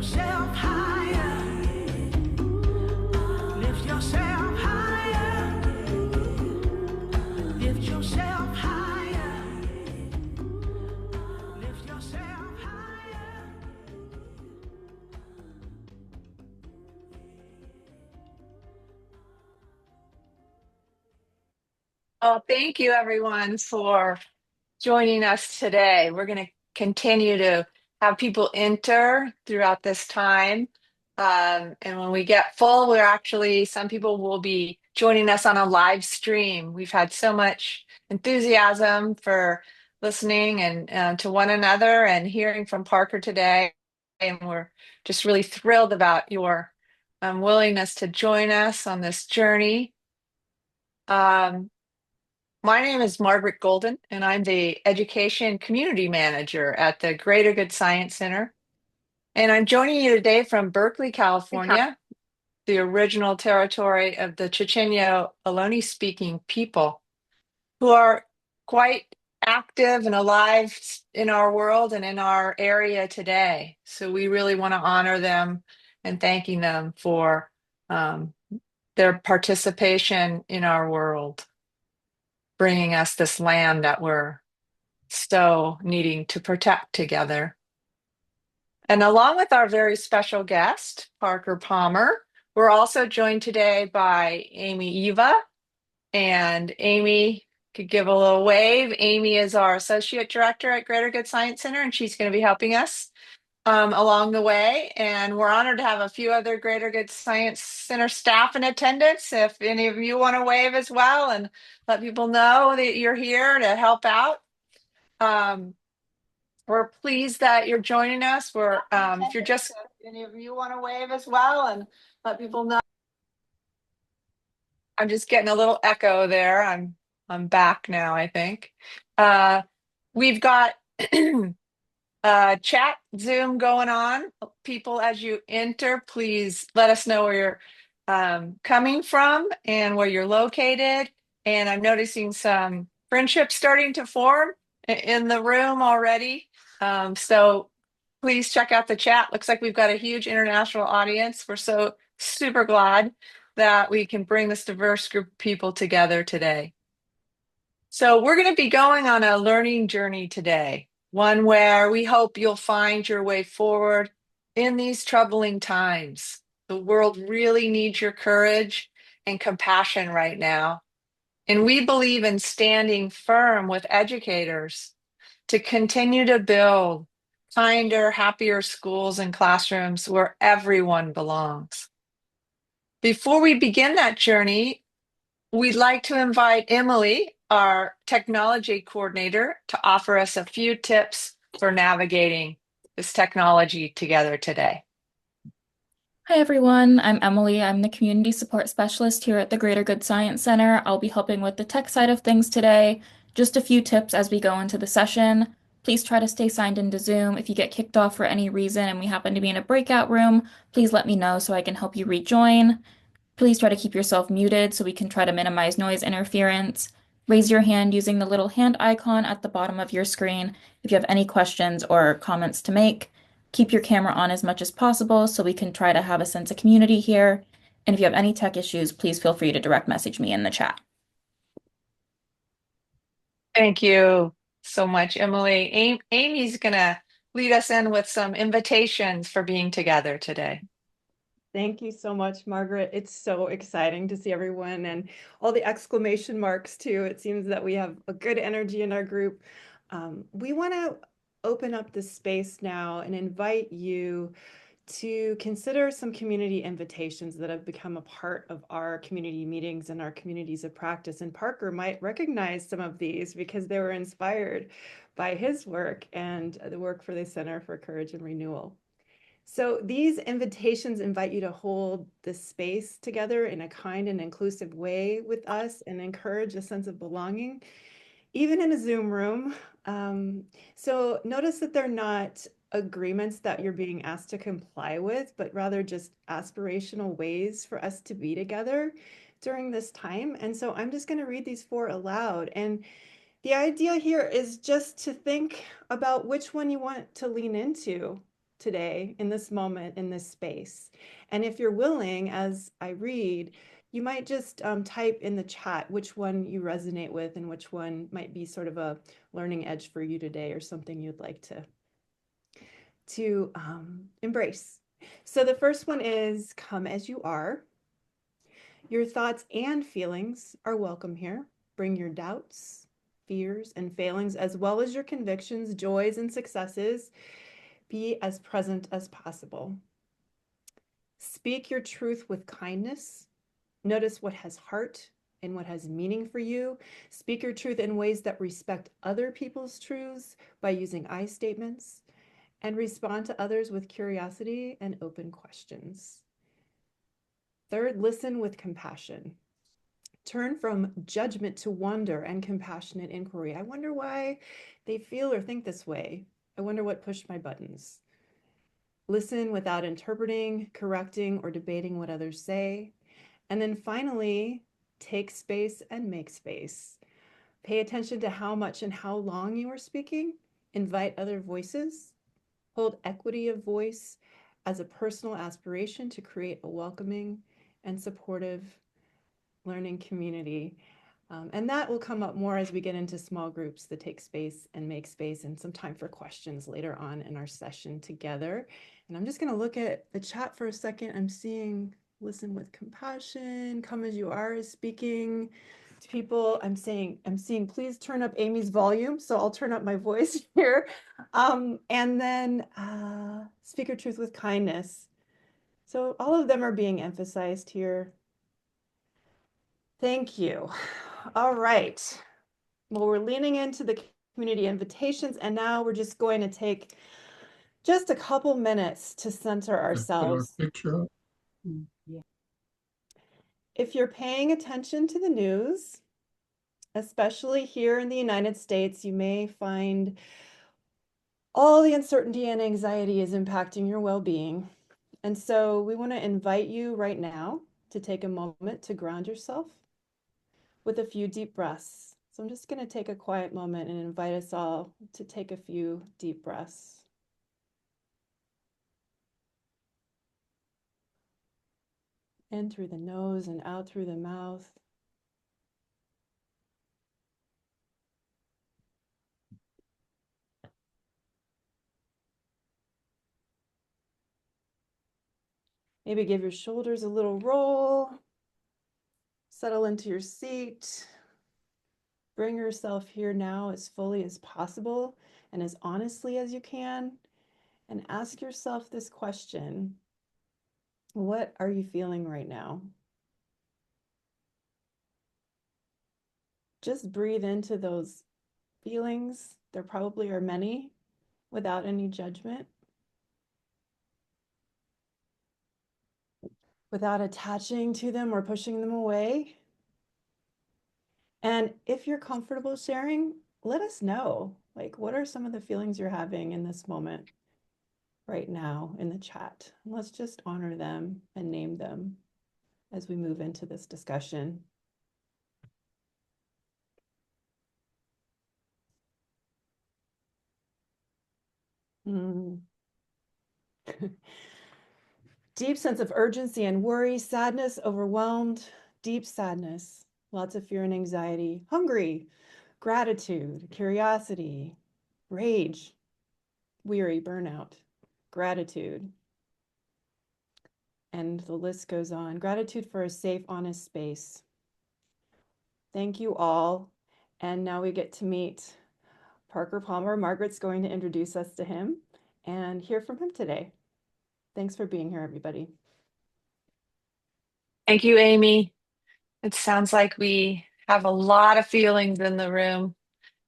yourself higher. Lift yourself higher. Lift yourself higher. Lift yourself higher. Well, thank you everyone for joining us today. We're going to continue to have people enter throughout this time. And when we get full, some people will be joining us on a live stream. We've had so much enthusiasm for listening and to one another and hearing from Parker today. And we're just really thrilled about your willingness to join us on this journey. Um, my name is Margaret Golden, and I'm the Education Community Manager at the Greater Good Science Center. And I'm joining you today from Berkeley, California, the original territory of the Chochenyo Ohlone speaking people who are quite active and alive in our world and in our area today. So we really want to honor them and thanking them for um, their participation in our world, bringing us this land that we're so needing to protect together. And along with our very special guest, Parker Palmer, we're also joined today by Amy Eva. And Amy could give a little wave. Amy is our Associate Director at Greater Good Science Center, and she's going to be helping us along the way. And we're honored to have a few other Greater Good Science Center staff in attendance. If any of you want to wave as well and let people know that you're here to help out. We're pleased that you're joining us. If you're just, if any of you want to wave as well and let people know. I'm just getting a little echo there. I'm back now, I think. We've got chat Zoom going on. People, as you enter, please let us know where you're coming from and where you're located. And I'm noticing some friendships starting to form in the room already. So please check out the chat. Looks like we've got a huge international audience. We're so super glad that we can bring this diverse group of people together today. So we're going to be going on a learning journey today, one where we hope you'll find your way forward in these troubling times. The world really needs your courage and compassion right now. And we believe in standing firm with educators to continue to build kinder, happier schools and classrooms where everyone belongs. Before we begin that journey, we'd like to invite Emily, our technology coordinator, to offer us a few tips for navigating this technology together today. Hi everyone, I'm Emily. I'm the Community Support Specialist here at the Greater Good Science Center. I'll be helping with the tech side of things today. Just a few tips as we go into the session. Please try to stay signed into Zoom. If you get kicked off for any reason and we happen to be in a breakout room, please let me know so I can help you rejoin. Please try to keep yourself muted so we can try to minimize noise interference. Raise your hand using the little hand icon at the bottom of your screen if you have any questions or comments to make. Keep your camera on as much as possible so we can try to have a sense of community here. And if you have any tech issues, please feel free to direct message me in the chat. Thank you so much, Emily. Amy's going to lead us in with some invitations for being together today. Thank you so much, Margaret. It's so exciting to see everyone and all the exclamation marks too. It seems that we have a good energy in our group. We want to open up this space now and invite you to consider some community invitations that have become a part of our community meetings and our communities of practice. And Parker might recognize some of these because they were inspired by his work and the work for the Center for Courage and Renewal. So these invitations invite you to hold this space together in a kind and inclusive way with us and encourage a sense of belonging, even in a Zoom room. So notice that they're not agreements that you're being asked to comply with, but rather just aspirational ways for us to be together during this time. And so I'm just going to read these four aloud. And the idea here is just to think about which one you want to lean into. today in this moment, in this space. And if you're willing, as I read, you might just type in the chat which one you resonate with and which one might be sort of a learning edge for you today or something you'd like to embrace. So the first one is come as you are. Your thoughts and feelings are welcome here. Bring your doubts, fears, and failings, as well as your convictions, joys, and successes. Be as present as possible. Speak your truth with kindness. Notice what has heart and what has meaning for you. Speak your truth in ways that respect other people's truths by using I statements, and respond to others with curiosity and open questions. Third, listen with compassion. Turn from judgment to wonder and compassionate inquiry. I wonder why they feel or think this way. I wonder what pushed my buttons. Listen without interpreting, correcting, or debating what others say. And then finally, take space and make space. Pay attention to how much and how long you are speaking. Invite other voices. Hold equity of voice as a personal aspiration to create a welcoming and supportive learning community. And that will come up more as we get into small groups that take space and make space, and some time for questions later on in our session together. And I'm just going to look at the chat for a second. I'm seeing listen with compassion, come as you are is speaking to people. I'm seeing please turn up Amy's volume. So I'll turn up my voice here. And then speak your truth with kindness. So all of them are being emphasized here. Thank you. All right. Well, we're leaning into the community invitations, and now we're just going to take just a couple minutes to center ourselves. Picture up. Yeah. If you're paying attention to the news, especially here in the United States, you may find all the uncertainty and anxiety is impacting your well-being. And so we want to invite you right now to take a moment to ground yourself with a few deep breaths. So I'm just going to take a quiet moment and invite us all to take a few deep breaths. In through the nose and out through the mouth. Maybe give your shoulders a little roll. Settle into your seat. Bring yourself here now as fully as possible and as honestly as you can. And ask yourself this question: what are you feeling right now? Just breathe into those feelings. There probably are many, without any judgment, without attaching to them or pushing them away. And if you're comfortable sharing, let us know. Like, what are some of the feelings you're having in this moment right now in the chat? And let's just honor them and name them as we move into this discussion. Deep sense of urgency and worry, sadness, overwhelmed, deep sadness, lots of fear and anxiety, hungry, gratitude, curiosity, rage, weary, burnout, gratitude. And the list goes on. Gratitude for a safe, honest space. Thank you all. And now we get to meet Parker Palmer. Margaret's going to introduce us to him and hear from him today. Thanks for being here, everybody. Thank you, Amy. It sounds like we have a lot of feelings in the room,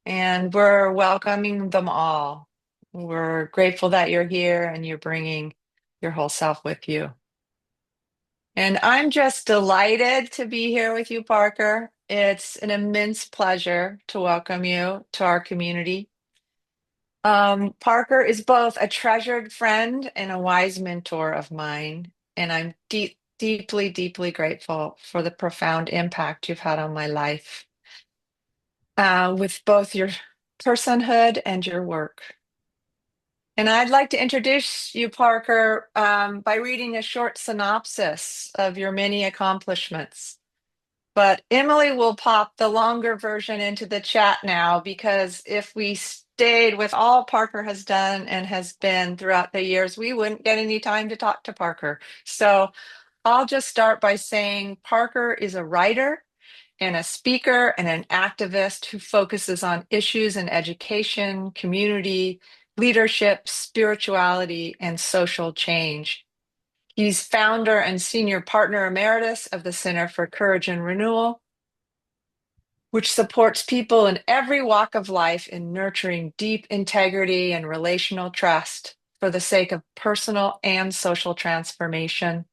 and we're welcoming them all. We're grateful that you're here and you're bringing your whole self with you. And I'm just delighted to be here with you, Parker. It's an immense pleasure to welcome you to our community. Parker is both a treasured friend and a wise mentor of mine, and I'm deeply, deeply grateful for the profound impact you've had on my life with both your personhood and your work. And I'd like to introduce you, Parker, by reading a short synopsis of your many accomplishments. But Emily will pop the longer version into the chat now, because if we stayed with all Parker has done and has been throughout the years, we wouldn't get any time to talk to Parker. So I'll just start by saying Parker is a writer and a speaker and an activist who focuses on issues in education, community, leadership, spirituality, and social change. He's founder and senior partner emeritus of the Center for Courage and Renewal, which supports people in every walk of life in nurturing deep integrity and relational trust for the sake of personal and social transformation.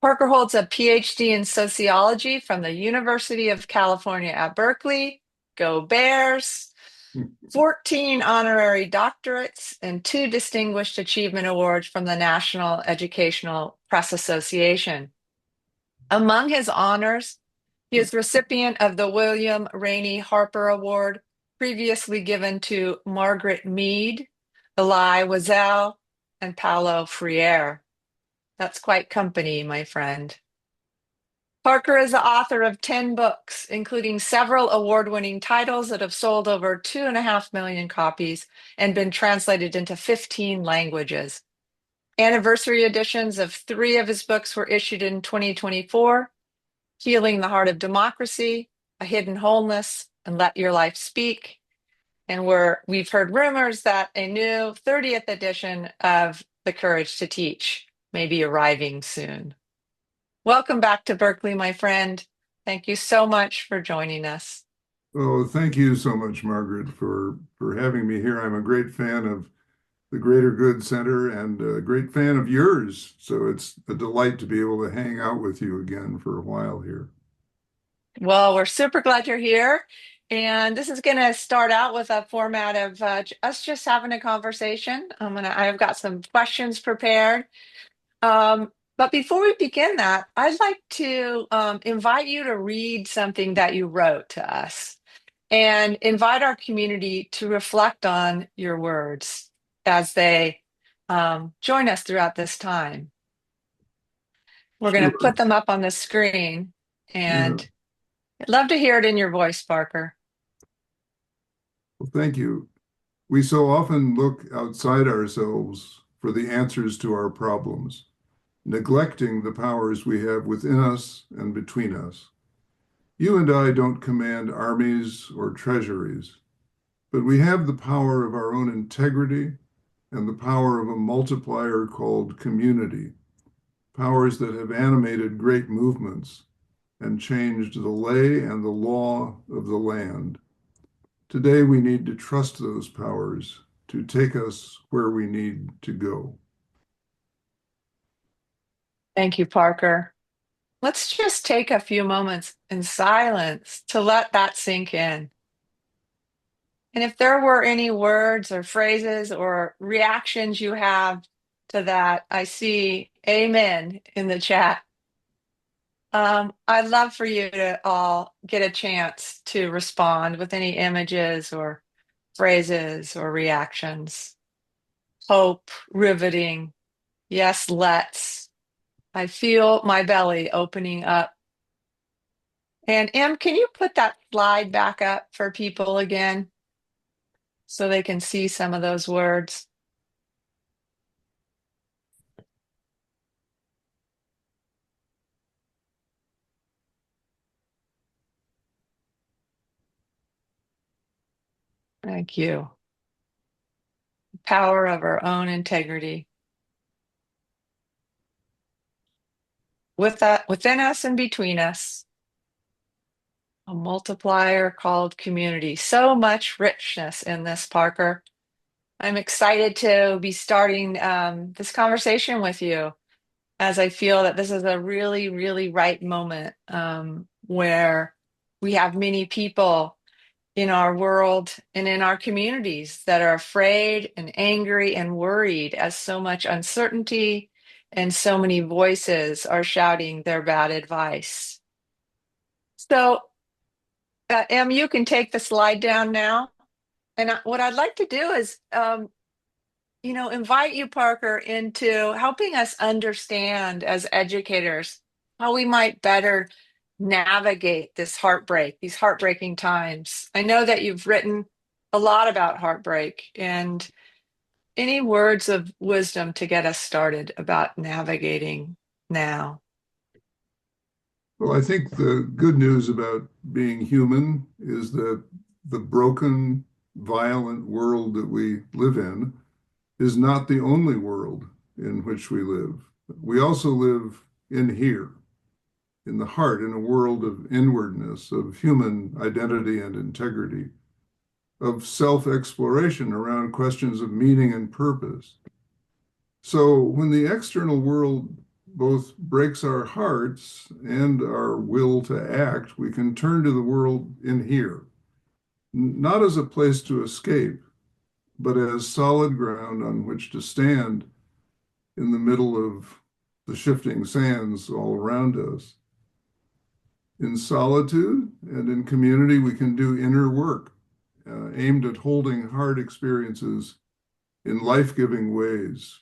Parker holds a PhD in sociology from the University of California at Berkeley. Go Bears! 14 honorary doctorates and 2 Distinguished Achievement Awards from the National Educational Press Association. Among his honors, he is recipient of the William Rainey Harper Award, previously given to Margaret Mead, Elie Wiesel, and Paulo Freire. That's quite company, my friend. Parker is the author of 10 books, including several award-winning titles that have sold over 2.5 million copies and been translated into 15 languages. Anniversary editions of 3 of his books were issued in 2024, Healing the Heart of Democracy, A Hidden Wholeness, and Let Your Life Speak. And we've heard rumors that a new 30th edition of The Courage to Teach may be arriving soon. Welcome back to Berkeley, my friend. Thank you so much for joining us. Oh, thank you so much, Margaret, for having me here. I'm a great fan of the Greater Good Center and a great fan of yours. So it's a delight to be able to hang out with you again for a while here. Well, we're super glad you're here. And this is going to start out with a format of us just having a conversation. I've got some questions prepared. But before we begin that, I'd like to invite you to read something that you wrote to us and invite our community to reflect on your words as they join us throughout this time. We're going to Sure. put them up on the screen, Yeah. and I'd love to hear it in your voice, Parker. Well, thank you. We so often look outside ourselves for the answers to our problems, neglecting the powers we have within us and between us. You and I don't command armies or treasuries, but we have the power of our own integrity and the power of a multiplier called community, powers that have animated great movements and changed the lay and the law of the land. Today, we need to trust those powers to take us where we need to go. Thank you, Parker. Let's just take a few moments in silence to let that sink in. And if there were any words or phrases or reactions you have to that, I see amen in the chat. I'd love for you to all get a chance to respond with any images or phrases or reactions. Hope, riveting. Yes, let's. I feel my belly opening up. And Em, can you put that slide back up for people again so they can see some of those words? Thank you. Power of our own integrity. With that, within us and between us, a multiplier called community. So much richness in this, Parker. I'm excited to be starting this conversation with you, as I feel that this is a really, really right moment where we have many people in our world and in our communities that are afraid and angry and worried as so much uncertainty and so many voices are shouting their bad advice. So, Em, you can take the slide down now. And what I'd like to do is invite you, Parker, into helping us understand as educators how we might better navigate this heartbreak, these heartbreaking times. I know that you've written a lot about heartbreak, and any words of wisdom to get us started about navigating now? Well, I think the good news about being human is that the broken, violent world that we live in is not the only world in which we live. We also live in here, in the heart, in a world of inwardness, of human identity and integrity, of self-exploration around questions of meaning and purpose. So when the external world both breaks our hearts and our will to act, we can turn to the world in here, not as a place to escape, but as solid ground on which to stand in the middle of the shifting sands all around us. In solitude and in community, we can do inner work aimed at holding hard experiences in life-giving ways,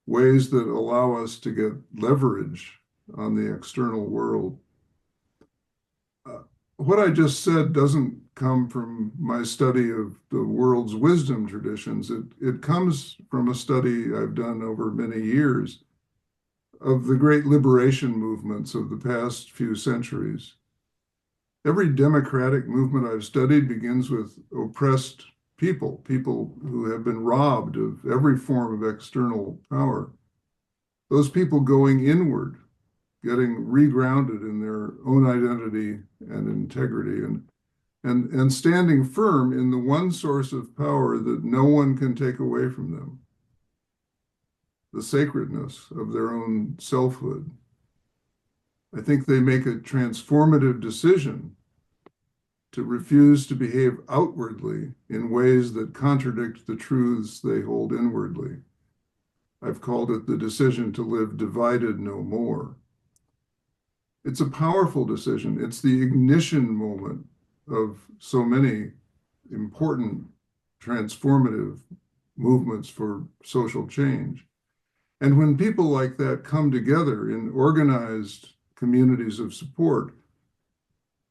ways that allow us to get leverage on the external world. What I just said doesn't come from my study of the world's wisdom traditions. It comes from a study I've done over many years of the great liberation movements of the past few centuries. Every democratic movement I've studied begins with oppressed people, people who have been robbed of every form of external power. Those people going inward, getting regrounded in their own identity and integrity, and standing firm in the one source of power that no one can take away from them, the sacredness of their own selfhood. I think they make a transformative decision to refuse to behave outwardly in ways that contradict the truths they hold inwardly. I've called it the decision to live divided no more. It's a powerful decision. It's the ignition moment of so many important transformative movements for social change. And when people like that come together in organized communities of support,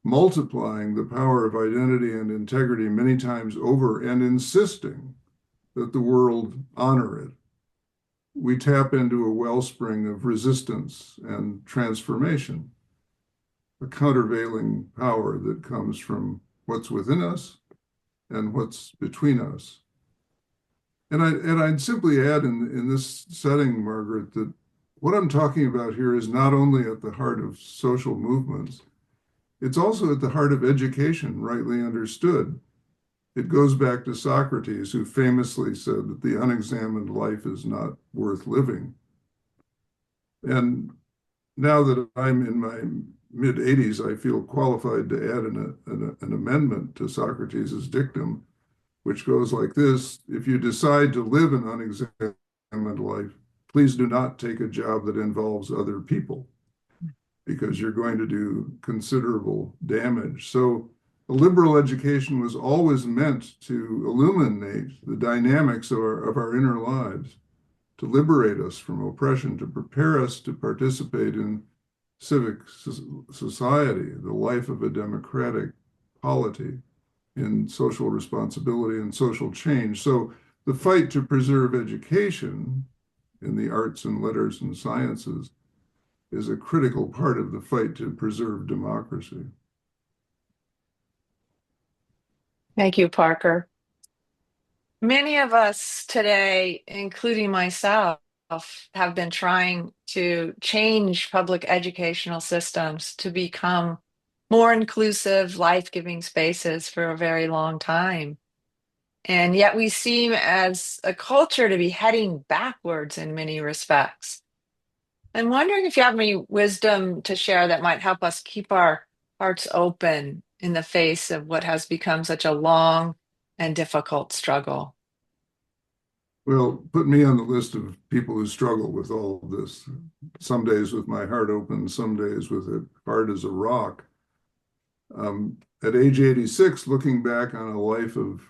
multiplying the power of identity and integrity many times over and insisting that the world honor it, we tap into a wellspring of resistance and transformation, a countervailing power that comes from what's within us and what's between us. And I'd simply add in this setting, Margaret, that what I'm talking about here is not only at the heart of social movements, it's also at the heart of education, rightly understood. It goes back to Socrates, who famously said that the unexamined life is not worth living. And now that I'm in my mid-80s, I feel qualified to add an amendment to Socrates' dictum, which goes like this: if you decide to live an unexamined life, please do not take a job that involves other people, because you're going to do considerable damage. So a liberal education was always meant to illuminate the dynamics of our inner lives, to liberate us from oppression, to prepare us to participate in civic society, the life of a democratic polity, in social responsibility and social change. So the fight to preserve education in the arts and letters and sciences is a critical part of the fight to preserve democracy. Thank you, Parker. Many of us today, including myself, have been trying to change public educational systems to become more inclusive, life-giving spaces for a very long time. And yet we seem as a culture to be heading backwards in many respects. I'm wondering if you have any wisdom to share that might help us keep our hearts open in the face of what has become such a long and difficult struggle. Well, put me on the list of people who struggle with all of this. Some days with my heart open, some days with it hard as a rock. At age 86, looking back on a life of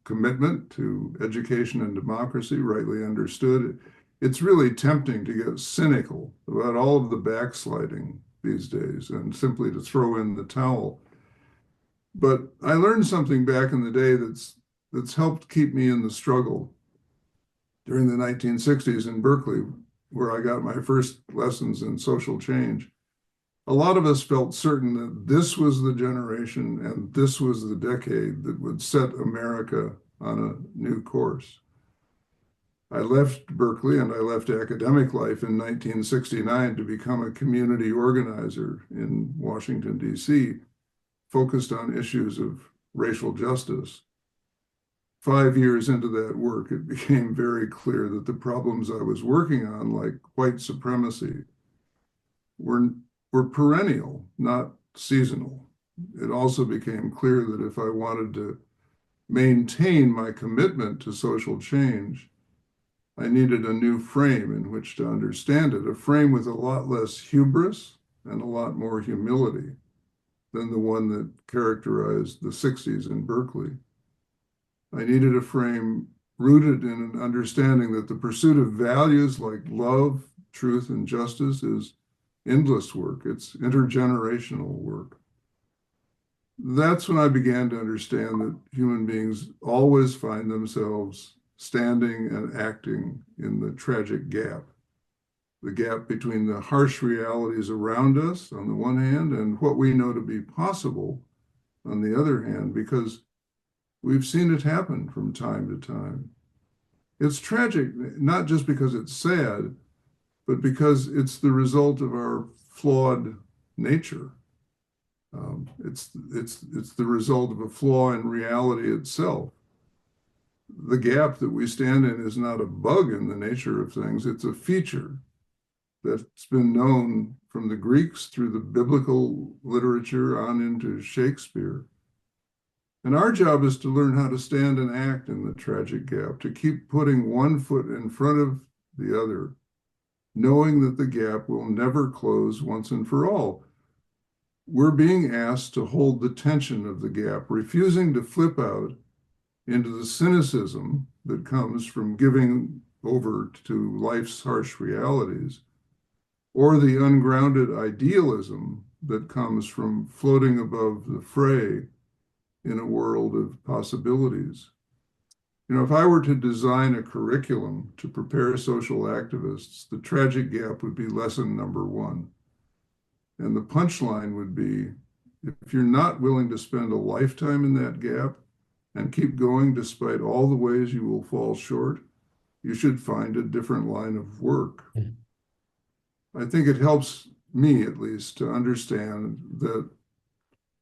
commitment to education and democracy, rightly understood. It's really tempting to get cynical about all of the backsliding these days and simply to throw in the towel. But I learned something back in the day that's helped keep me in the struggle during the 1960s in Berkeley, where I got my first lessons in social change. A lot of us felt certain that this was the generation and this was the decade that would set America on a new course. I left Berkeley and I left academic life in 1969 to become a community organizer in Washington, D.C., focused on issues of racial justice. 5 years into that work, it became very clear that the problems I was working on, like white supremacy, were, were perennial, not seasonal. It also became clear that if I wanted to maintain my commitment to social change, I needed a new frame in which to understand it, a frame with a lot less hubris and a lot more humility than the one that characterized the 60s in Berkeley. I needed a frame rooted in an understanding that the pursuit of values like love, truth, and justice is endless work. It's intergenerational work. That's when I began to understand that human beings always find themselves standing and acting in the tragic gap, the gap between the harsh realities around us on the one hand and what we know to be possible on the other hand, because we've seen it happen from time to time. It's tragic, not just because it's sad, but because it's the result of our flawed nature. It's the result of a flaw in reality itself. The gap that we stand in is not a bug in the nature of things, it's a feature that's been known from the Greeks through the biblical literature on into Shakespeare. And our job is to learn how to stand and act in the tragic gap, to keep putting one foot in front of the other, knowing that the gap will never close once and for all. We're being asked to hold the tension of the gap, refusing to flip out into the cynicism that comes from giving over to life's harsh realities, or the ungrounded idealism that comes from floating above the fray in a world of possibilities. You know, if I were to design a curriculum to prepare social activists, the tragic gap would be lesson number one. And the punchline would be, if you're not willing to spend a lifetime in that gap and keep going despite all the ways you will fall short, you should find a different line of work. I think it helps me, at least, to understand that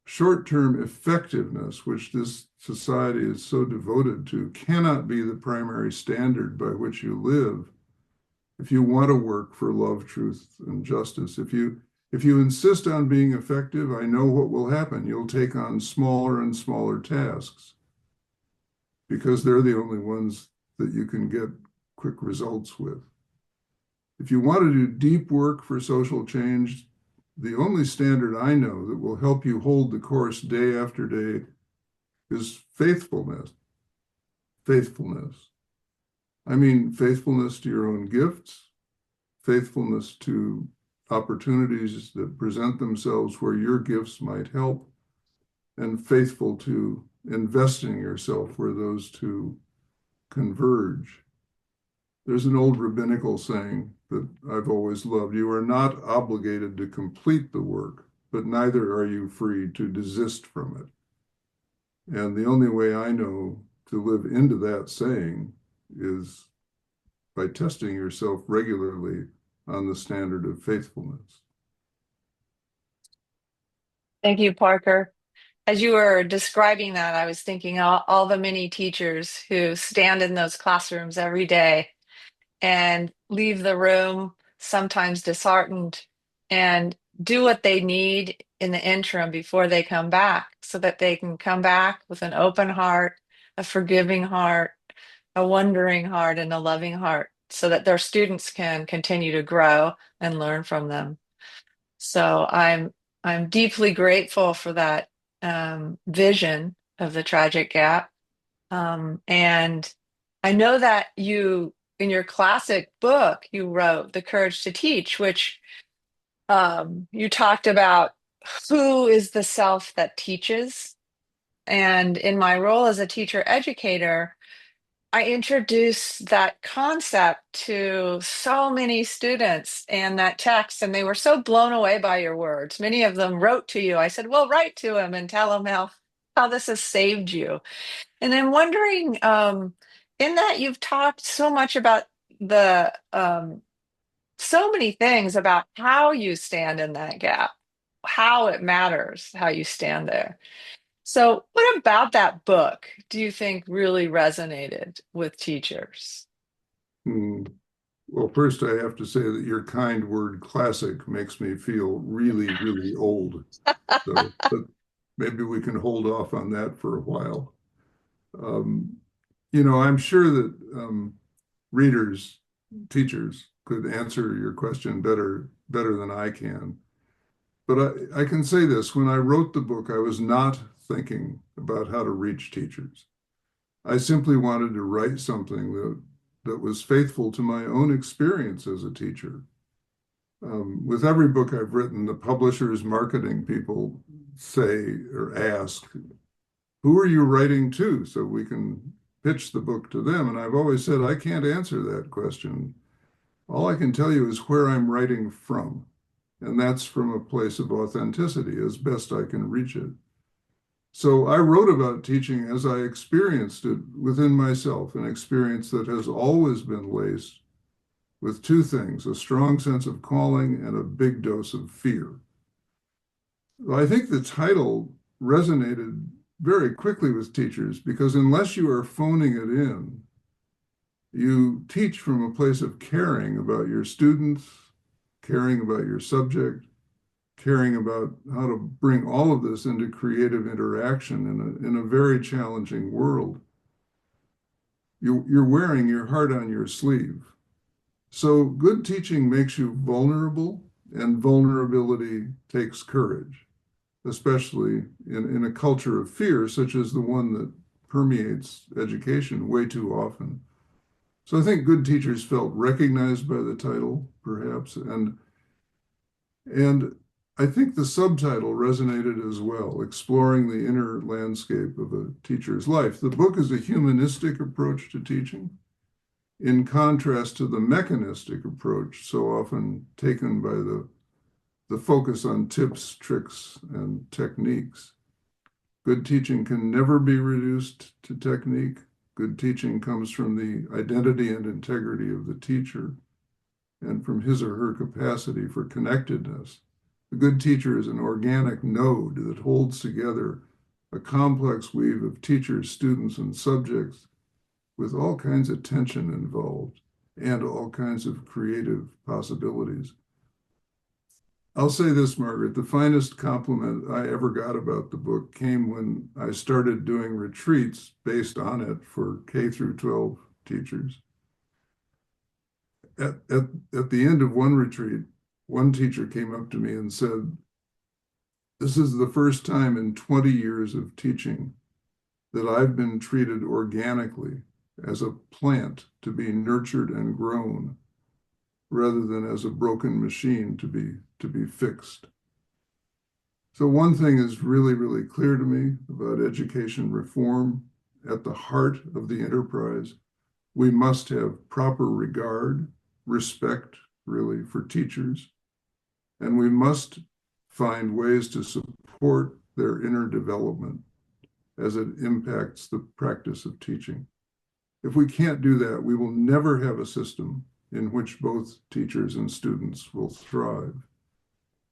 short-term effectiveness, which this society is so devoted to, cannot be the primary standard by which you live if you want to work for love, truth, and justice. If you insist on being effective, I know what will happen. You'll take on smaller and smaller tasks because they're the only ones that you can get quick results with. If you want to do deep work for social change, the only standard I know that will help you hold the course day after day is faithfulness. Faithfulness. I mean, faithfulness to your own gifts, faithfulness to opportunities that present themselves where your gifts might help, and faithful to investing yourself where those two converge. There's an old rabbinical saying that I've always loved. You are not obligated to complete the work, but neither are you free to desist from it. And the only way I know to live into that saying is by testing yourself regularly on the standard of faithfulness. Thank you, Parker. As you were describing that, I was thinking all the many teachers who stand in those classrooms every day and leave the room sometimes disheartened and do what they need in the interim before they come back so that they can come back with an open heart, a forgiving heart, a wondering heart, and a loving heart so that their students can continue to grow and learn from them. So I'm deeply grateful for that vision of the tragic gap. And I know that you, in your classic book, you wrote The Courage to Teach, which you talked about who is the self that teaches. And in my role as a teacher educator, I introduced that concept to so many students and that text, and they were so blown away by your words. Many of them wrote to you. I said, well, write to him and tell him how this has saved you. And I'm wondering, in that you've talked so much about the so many things about how you stand in that gap, how it matters, how you stand there. So, what about that book do you think really resonated with teachers? Hmm. Well, first I have to say that your kind word classic makes me feel really, really old. So, but maybe we can hold off on that for a while. Um, I'm sure that readers, teachers could answer your question better than I can. But I can say this, when I wrote the book, I was not thinking about how to reach teachers. I simply wanted to write something that was faithful to my own experience as a teacher. With every book I've written, the publishers, marketing people say or ask, who are you writing to so we can pitch the book to them? And I've always said, I can't answer that question. All I can tell you is where I'm writing from. And that's from a place of authenticity as best I can reach it. So I wrote about teaching as I experienced it within myself, an experience that has always been laced with two things, a strong sense of calling and a big dose of fear. I think the title resonated very quickly with teachers because unless you are phoning it in, you teach from a place of caring about your students, caring about your subject, caring about how to bring all of this into creative interaction in a very challenging world. You're wearing your heart on your sleeve. So good teaching makes you vulnerable, and vulnerability takes courage, especially in a culture of fear, such as the one that permeates education way too often. So I think good teachers felt recognized by the title, perhaps, and I think the subtitle resonated as well, exploring the inner landscape of a teacher's life. The book is a humanistic approach to teaching, in contrast to the mechanistic approach so often taken by the focus on tips, tricks, and techniques. Good teaching can never be reduced to technique. Good teaching comes from the identity and integrity of the teacher and from his or her capacity for connectedness. A good teacher is an organic node that holds together a complex weave of teachers, students, and subjects with all kinds of tension involved and all kinds of creative possibilities. I'll say this, Margaret, the finest compliment I ever got about the book came when I started doing retreats based on it for K through 12 teachers. At the end of one retreat, one teacher came up to me and said, this is the first time in 20 years of teaching that I've been treated organically as a plant to be nurtured and grown rather than as a broken machine to be fixed. So one thing is really, really clear to me about education reform. At the heart of the enterprise, we must have proper regard, respect, really, for teachers, and we must find ways to support their inner development as it impacts the practice of teaching. If we can't do that, we will never have a system in which both teachers and students will thrive.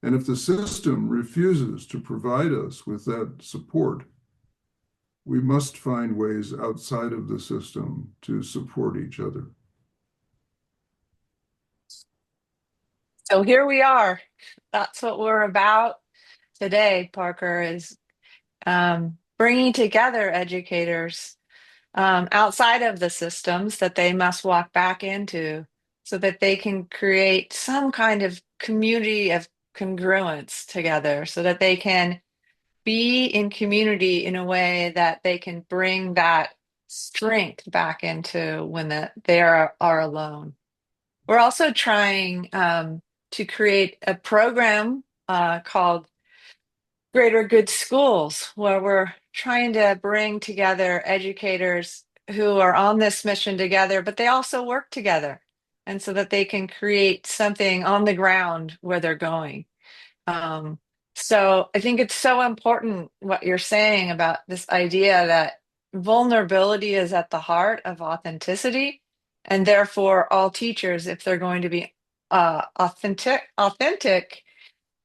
And if the system refuses to provide us with that support, we must find ways outside of the system to support each other. So here we are. That's what we're about today, Parker, is bringing together educators outside of the systems that they must walk back into so that they can create some kind of community of congruence together so that they can be in community in a way that they can bring that strength back into when they are alone. We're also trying to create a program called Greater Good Schools, where we're trying to bring together educators who are on this mission together, but they also work together. And so that they can create something on the ground where they're going. Um, so I think it's so important what you're saying about this idea that vulnerability is at the heart of authenticity, and therefore all teachers, if they're going to be authentic,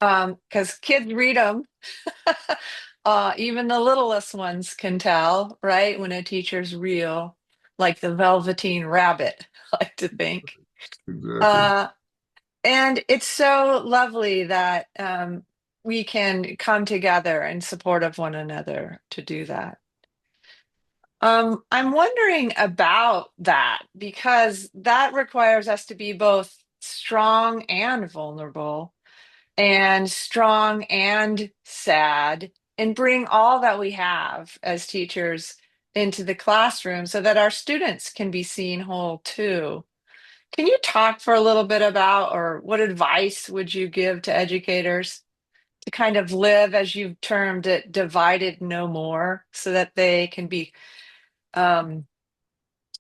because kids read them, even the littlest ones can tell, right, when a teacher's real, like the Velveteen Rabbit, I like to think. Exactly. Uh, and it's so lovely that we can come together in support of one another to do that. I'm wondering about that because that requires us to be both strong and vulnerable, and strong and sad, and bring all that we have as teachers into the classroom so that our students can be seen whole too. Can you talk for a little bit about, or what advice would you give to educators to kind of live, as you've termed it, divided no more, so that they can be, um,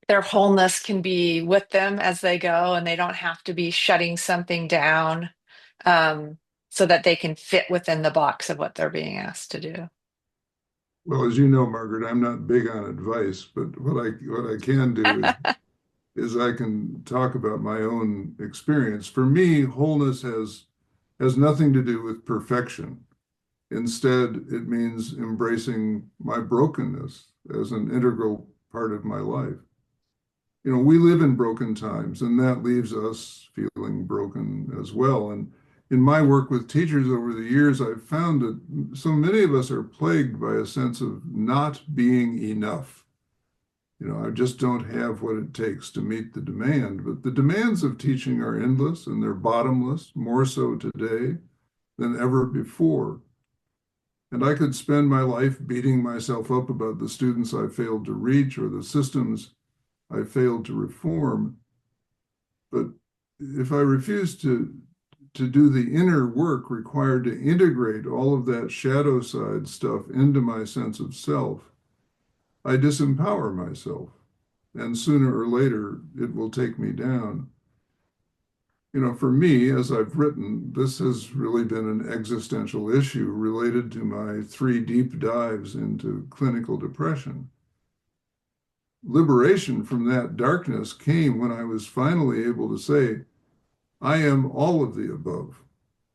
their wholeness can be with them as they go, and they don't have to be shutting something down, um, so that they can fit within the box of what they're being asked to do? Well, as you know, Margaret, I'm not big on advice, but what I can do is I can talk about my own experience. For me, wholeness has nothing to do with perfection. Instead, it means embracing my brokenness as an integral part of my life. We live in broken times, and that leaves us feeling broken as well. And in my work with teachers over the years, I've found that so many of us are plagued by a sense of not being enough. I just don't have what it takes to meet the demand. But the demands of teaching are endless and they're bottomless, more so today than ever before. And I could spend my life beating myself up about the students I failed to reach or the systems I failed to reform. But if I refuse to do the inner work required to integrate all of that shadow side stuff into my sense of self, I disempower myself. And sooner or later, it will take me down. For me, as I've written, this has really been an existential issue related to my 3 deep dives into clinical depression. Liberation from that darkness came when I was finally able to say, I am all of the above.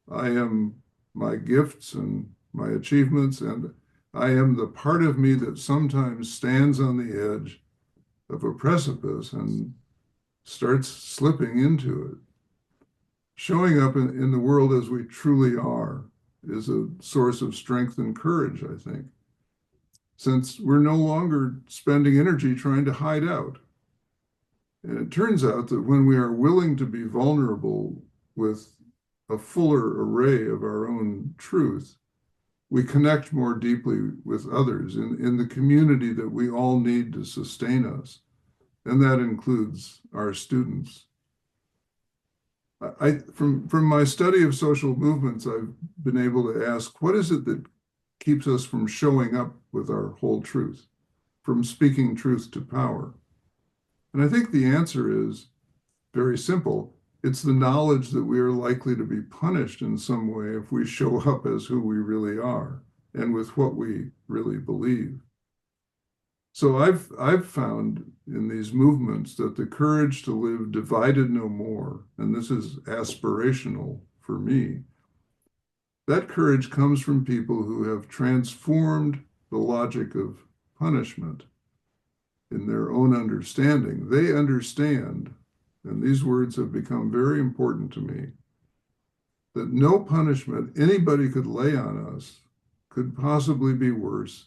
I am my gifts and my achievements, and I am the part of me that sometimes stands on the edge of a precipice and starts slipping into it. Showing up in the world as we truly are is a source of strength and courage, I think, since we're no longer spending energy trying to hide out. And it turns out that when we are willing to be vulnerable with a fuller array of our own truth, we connect more deeply with others in the community that we all need to sustain us. And that includes our students. From my study of social movements, I've been able to ask, what is it that keeps us from showing up with our whole truth, from speaking truth to power? And I think the answer is very simple. It's the knowledge that we are likely to be punished in some way if we show up as who we really are and with what we really believe. So I've found in these movements that the courage to live divided no more, and this is aspirational for me, that courage comes from people who have transformed the logic of punishment in their own understanding. They understand, and these words have become very important to me, that no punishment anybody could lay on us could possibly be worse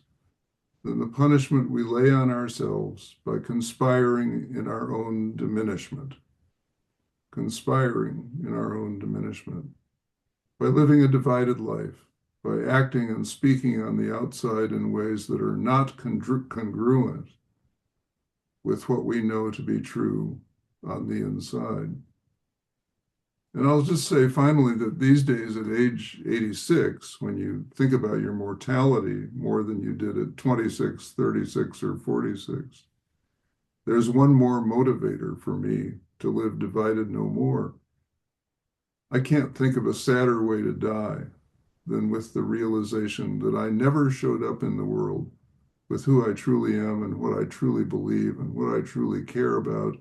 than the punishment we lay on ourselves by conspiring in our own diminishment. Conspiring in our own diminishment. By living a divided life, by acting and speaking on the outside in ways that are not congruent with what we know to be true on the inside. And I'll just say finally that these days at age 86, when you think about your mortality more than you did at 26, 36, or 46, there's one more motivator for me to live divided no more. I can't think of a sadder way to die than with the realization that I never showed up in the world with who I truly am and what I truly believe and what I truly care about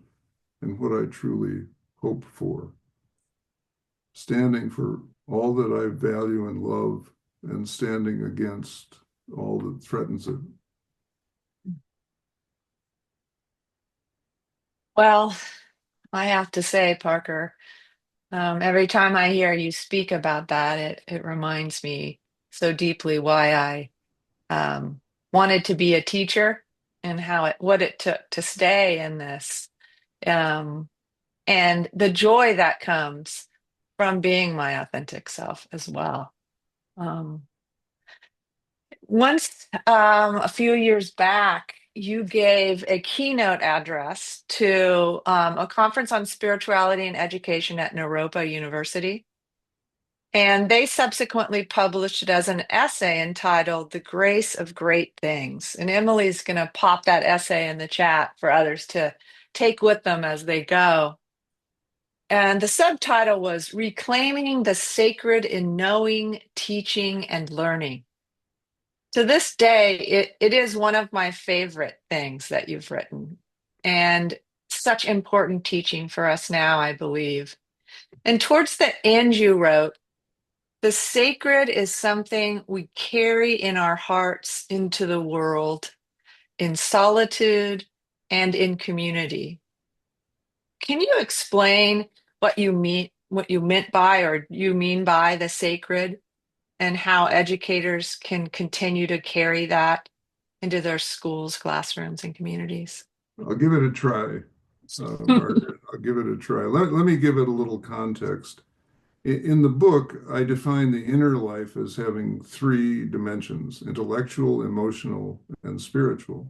and what I truly hope for. Standing for all that I value and love and standing against all that threatens it. Well, I have to say, Parker, every time I hear you speak about that, it reminds me so deeply why I wanted to be a teacher and what it took to stay in this, um, and the joy that comes from being my authentic self as well. Um, Once, a few years back, you gave a keynote address to a conference on spirituality and education at Naropa University. And they subsequently published it as an essay entitled The Grace of Great Things. And Emily's going to pop that essay in the chat for others to take with them as they go. And the subtitle was Reclaiming the Sacred in Knowing, Teaching, and Learning. To this day, it is one of my favorite things that you've written, and such important teaching for us now, I believe. And towards the end, you wrote, the sacred is something we carry in our hearts into the world, in solitude and in community. Can you explain what you meant by, or you mean by the sacred, and how educators can continue to carry that into their schools, classrooms, and communities? I'll give it a try, Margaret. I'll give it a try. Let me give it a little context. In the book, I define the inner life as having three dimensions: intellectual, emotional, and spiritual.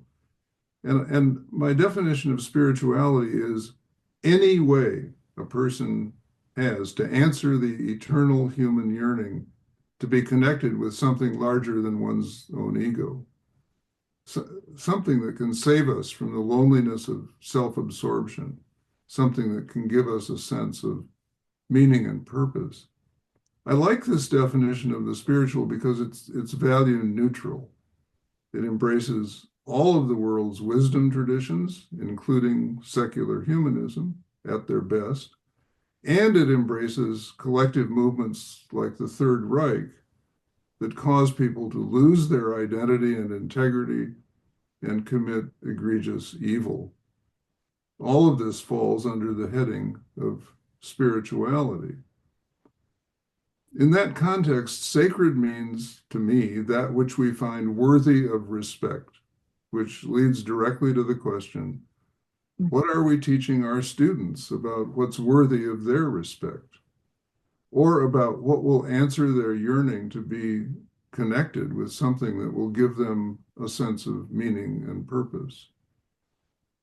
And my definition of spirituality is any way a person has to answer the eternal human yearning to be connected with something larger than one's own ego, something that can save us from the loneliness of self-absorption, something that can give us a sense of meaning and purpose. I like this definition of the spiritual because it's value neutral. It embraces all of the world's wisdom traditions, including secular humanism at their best, and it embraces collective movements like the Third Reich that cause people to lose their identity and integrity and commit egregious evil. All of this falls under the heading of spirituality. In that context, sacred means to me that which we find worthy of respect, which leads directly to the question, what are we teaching our students about what's worthy of their respect? Or about what will answer their yearning to be connected with something that will give them a sense of meaning and purpose?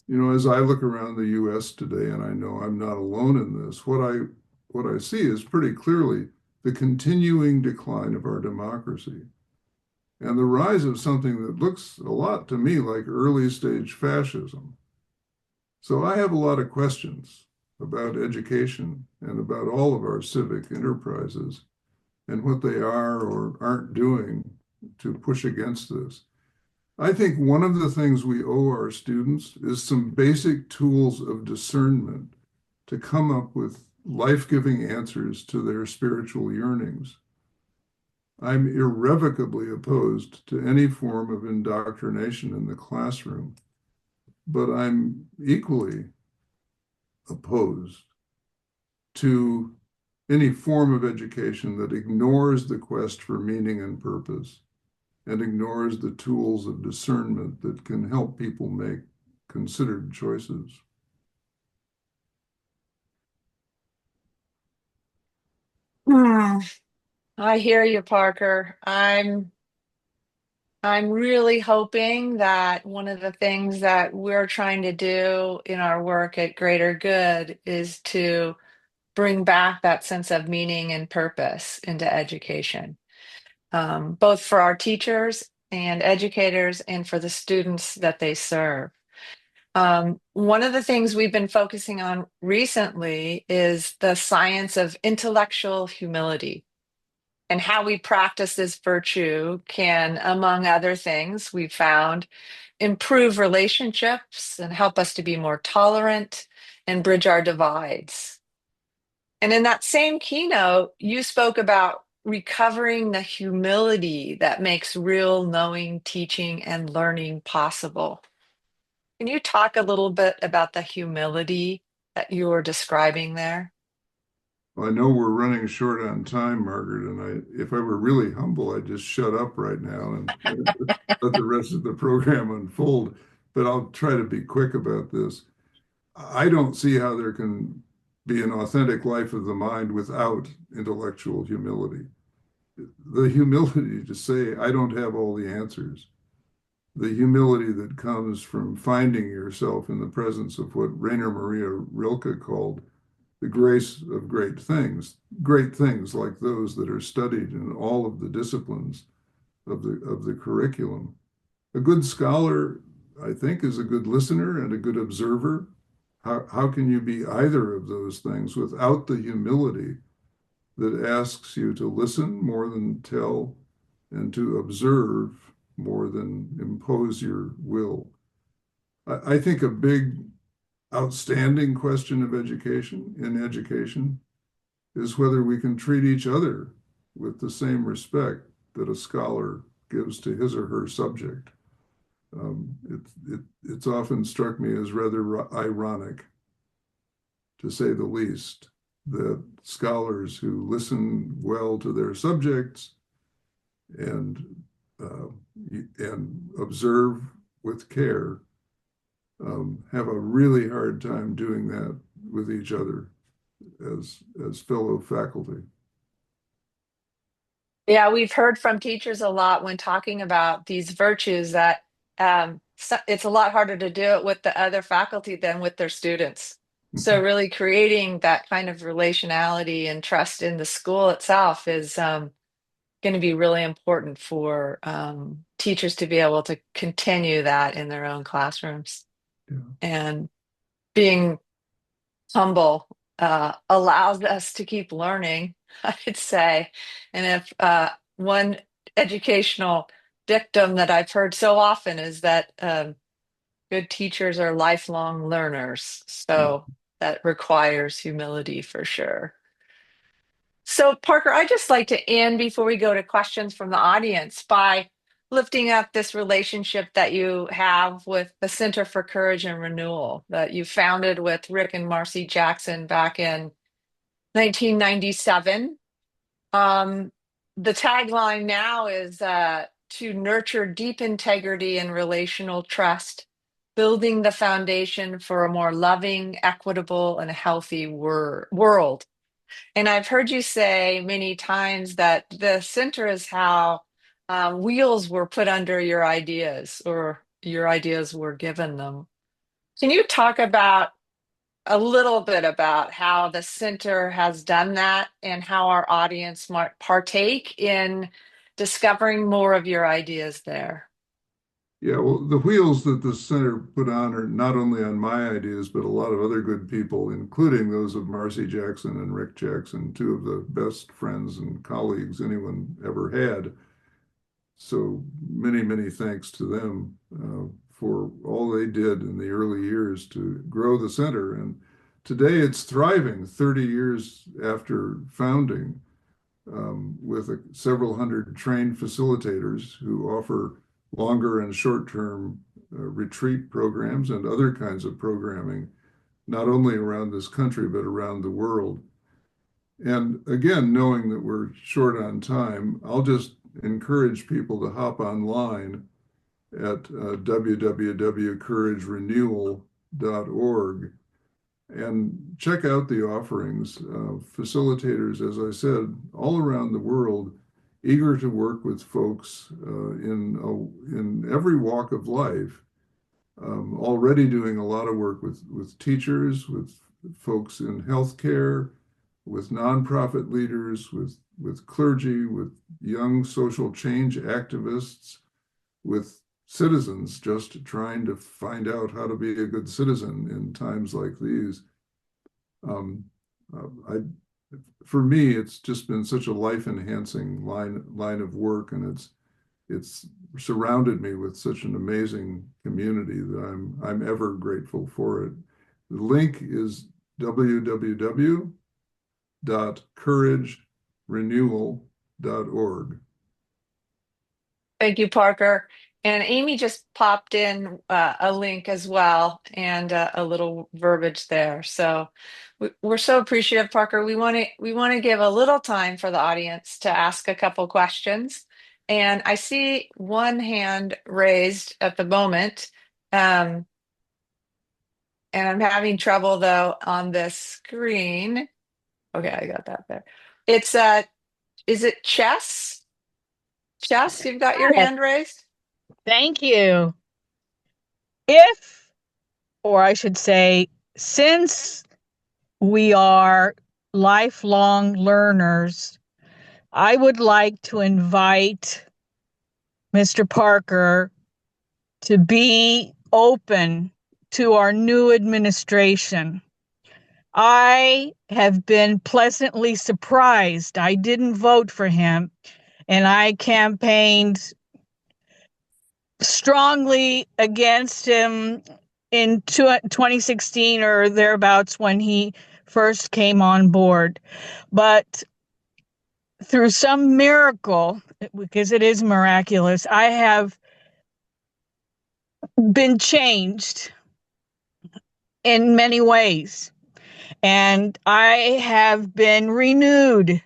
You know, as I look around the US today, and I know I'm not alone in this, what I see is pretty clearly the continuing decline of our democracy and the rise of something that looks a lot to me like early stage fascism. So I have a lot of questions about education and about all of our civic enterprises and what they are or aren't doing to push against this. I think one of the things we owe our students is some basic tools of discernment to come up with life-giving answers to their spiritual yearnings. I'm irrevocably opposed to any form of indoctrination in the classroom, but I'm equally opposed to any form of education that ignores the quest for meaning and purpose and ignores the tools of discernment that can help people make considered choices. Hmm. I hear you, Parker. I'm I'm really hoping that one of the things that we're trying to do in our work at Greater Good is to bring back that sense of meaning and purpose into education, both for our teachers and educators and for the students that they serve. One of the things we've been focusing on recently is the science of intellectual humility and how we practice this virtue can, among other things, we've found, improve relationships and help us to be more tolerant and bridge our divides. And in that same keynote, you spoke about recovering the humility that makes real knowing, teaching, and learning possible. Can you talk a little bit about the humility that you were describing there? I know we're running short on time, Margaret, and if I were really humble, I'd just shut up right now and let the rest of the program unfold. But I'll try to be quick about this. I don't see how there can be an authentic life of the mind without intellectual humility. The humility to say, I don't have all the answers. The humility that comes from finding yourself in the presence of what Rainer Maria Rilke called the grace of great things like those that are studied in all of the disciplines of the curriculum. A good scholar, I think, is a good listener and a good observer. How can you be either of those things without the humility that asks you to listen more than tell and to observe more than impose your will? I think a big outstanding question of education is whether we can treat each other with the same respect that a scholar gives to his or her subject. It's often struck me as rather ironic, to say the least, that scholars who listen well to their subjects and uh, and observe with care have a really hard time doing that with each other as fellow faculty. Yeah, we've heard from teachers a lot when talking about these virtues that it's a lot harder to do it with the other faculty than with their students. So really creating that kind of relationality and trust in the school itself is going to be really important for teachers to be able to continue that in their own classrooms. Yeah. And being humble allows us to keep learning, I'd say. And if one educational dictum that I've heard so often is that good teachers are lifelong learners. Yeah. So that requires humility for sure. So, Parker, I'd just like to end before we go to questions from the audience by lifting up this relationship that you have with the Center for Courage and Renewal that you founded with Rick and Marcy Jackson back in 1997. Um, the tagline now is to nurture deep integrity and relational trust, building the foundation for a more loving, equitable, and healthy world. And I've heard you say many times that the center is how wheels were put under your ideas or your ideas were given them. Can you talk about a little bit about how the center has done that and how our audience might partake in discovering more of your ideas there? Yeah, well, the wheels that the center put on are not only on my ideas, but a lot of other good people, including those of Marcy Jackson and Rick Jackson, two of the best friends and colleagues anyone ever had. So many thanks to them for all they did in the early years to grow the center. And today it's thriving 30 years after founding with several hundred trained facilitators who offer longer and short-term retreat programs and other kinds of programming, not only around this country, but around the world. And again, knowing that we're short on time, I'll just encourage people to hop online at www.couragerenewal.org and check out the offerings. Facilitators, as I said, all around the world eager to work with folks in every walk of life. Already doing a lot of work with teachers, with folks in healthcare, with nonprofit leaders, with clergy, with young social change activists, with citizens just trying to find out how to be a good citizen in times like these. I, for me, it's just been such a life-enhancing line of work, and it's surrounded me with such an amazing community that I'm ever grateful for it. The link is www.couragerenewal.org. Thank you, Parker. And Amy just popped in a link as well and a little verbiage there. So we're so appreciative, Parker. We want to give a little time for the audience to ask a couple questions. And I see one hand raised at the moment. And I'm having trouble though on this screen. Okay, I got that there. It's is it Chess? Chess, you've got your Yes, hand raised? thank you. If, or I should say, since we are lifelong learners, I would like to invite Mr. Parker to be open to our new administration. I have been pleasantly surprised. I didn't vote for him, and I campaigned strongly against him in 2016 or thereabouts when he first came on board. But through some miracle, because it is miraculous, I have been changed in many ways. And I have been renewed.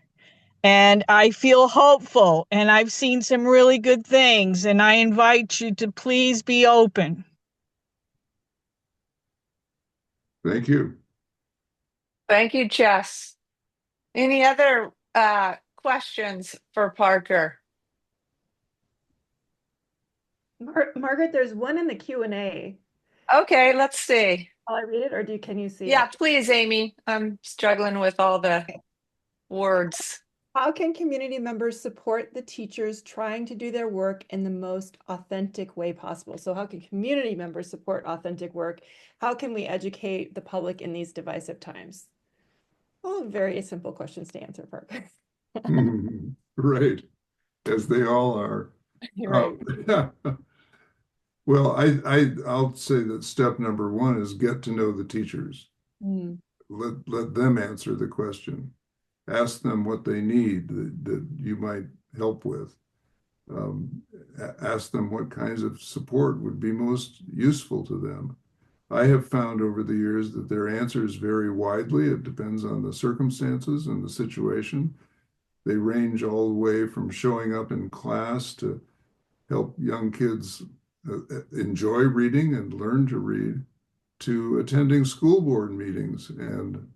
And I feel hopeful. And I've seen some really good things. And I invite you to please be open. Thank you. Thank you, Jess. Any other questions for Parker? Margaret, there's one in the Q&A. Okay, let's see. I'll I read it, or can you see Yeah, it? please, Amy. I'm struggling with all the words. How can community members support the teachers trying to do their work in the most authentic way possible? So how can community members support authentic work? How can we educate the public in these divisive times? Oh, very simple questions to answer, Parker. Right, as they all are. You're right. Well, I'll say that step number one is get to know the teachers. Mm. Let them answer the question. Ask them what they need that you might help with. Ask them what kinds of support would be most useful to them. I have found over the years that their answers vary widely. It depends on the circumstances and the situation. They range all the way from showing up in class to help young kids enjoy reading and learn to read, to attending school board meetings and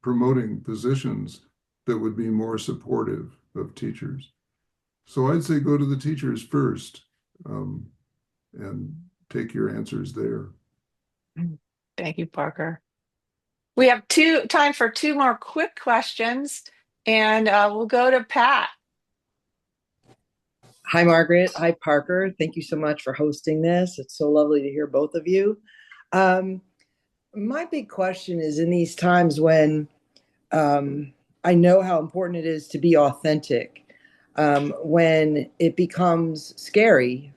promoting positions that would be more supportive of teachers. So I'd say go to the teachers first and take your answers there. Thank you, Parker. We have time for two more quick questions, and we'll go to Pat. Hi, Margaret. Hi, Parker. Thank you so much for hosting this. It's so lovely to hear both of you. My big question is, in these times when I know how important it is to be authentic, when it becomes scary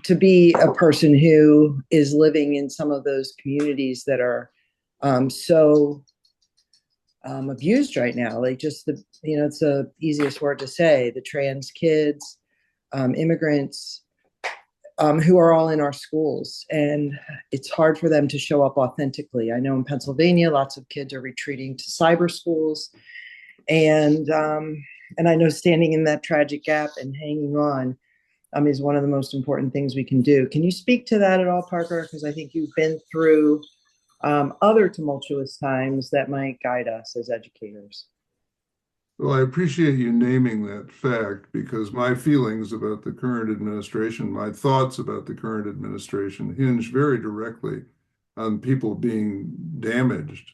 to be a person who is living in some of those communities that are so abused right now, like just it's the easiest word to say, the trans kids, immigrants, who are all in our schools, and it's hard for them to show up authentically. I know in Pennsylvania, lots of kids are retreating to cyber schools, and I know standing in that tragic gap and hanging on is one of the most important things we can do. Can you speak to that at all, Parker? Because I think you've been through other tumultuous times that might guide us as educators. Well, I appreciate you naming that fact because my feelings about the current administration, my thoughts about the current administration hinge very directly on people being damaged,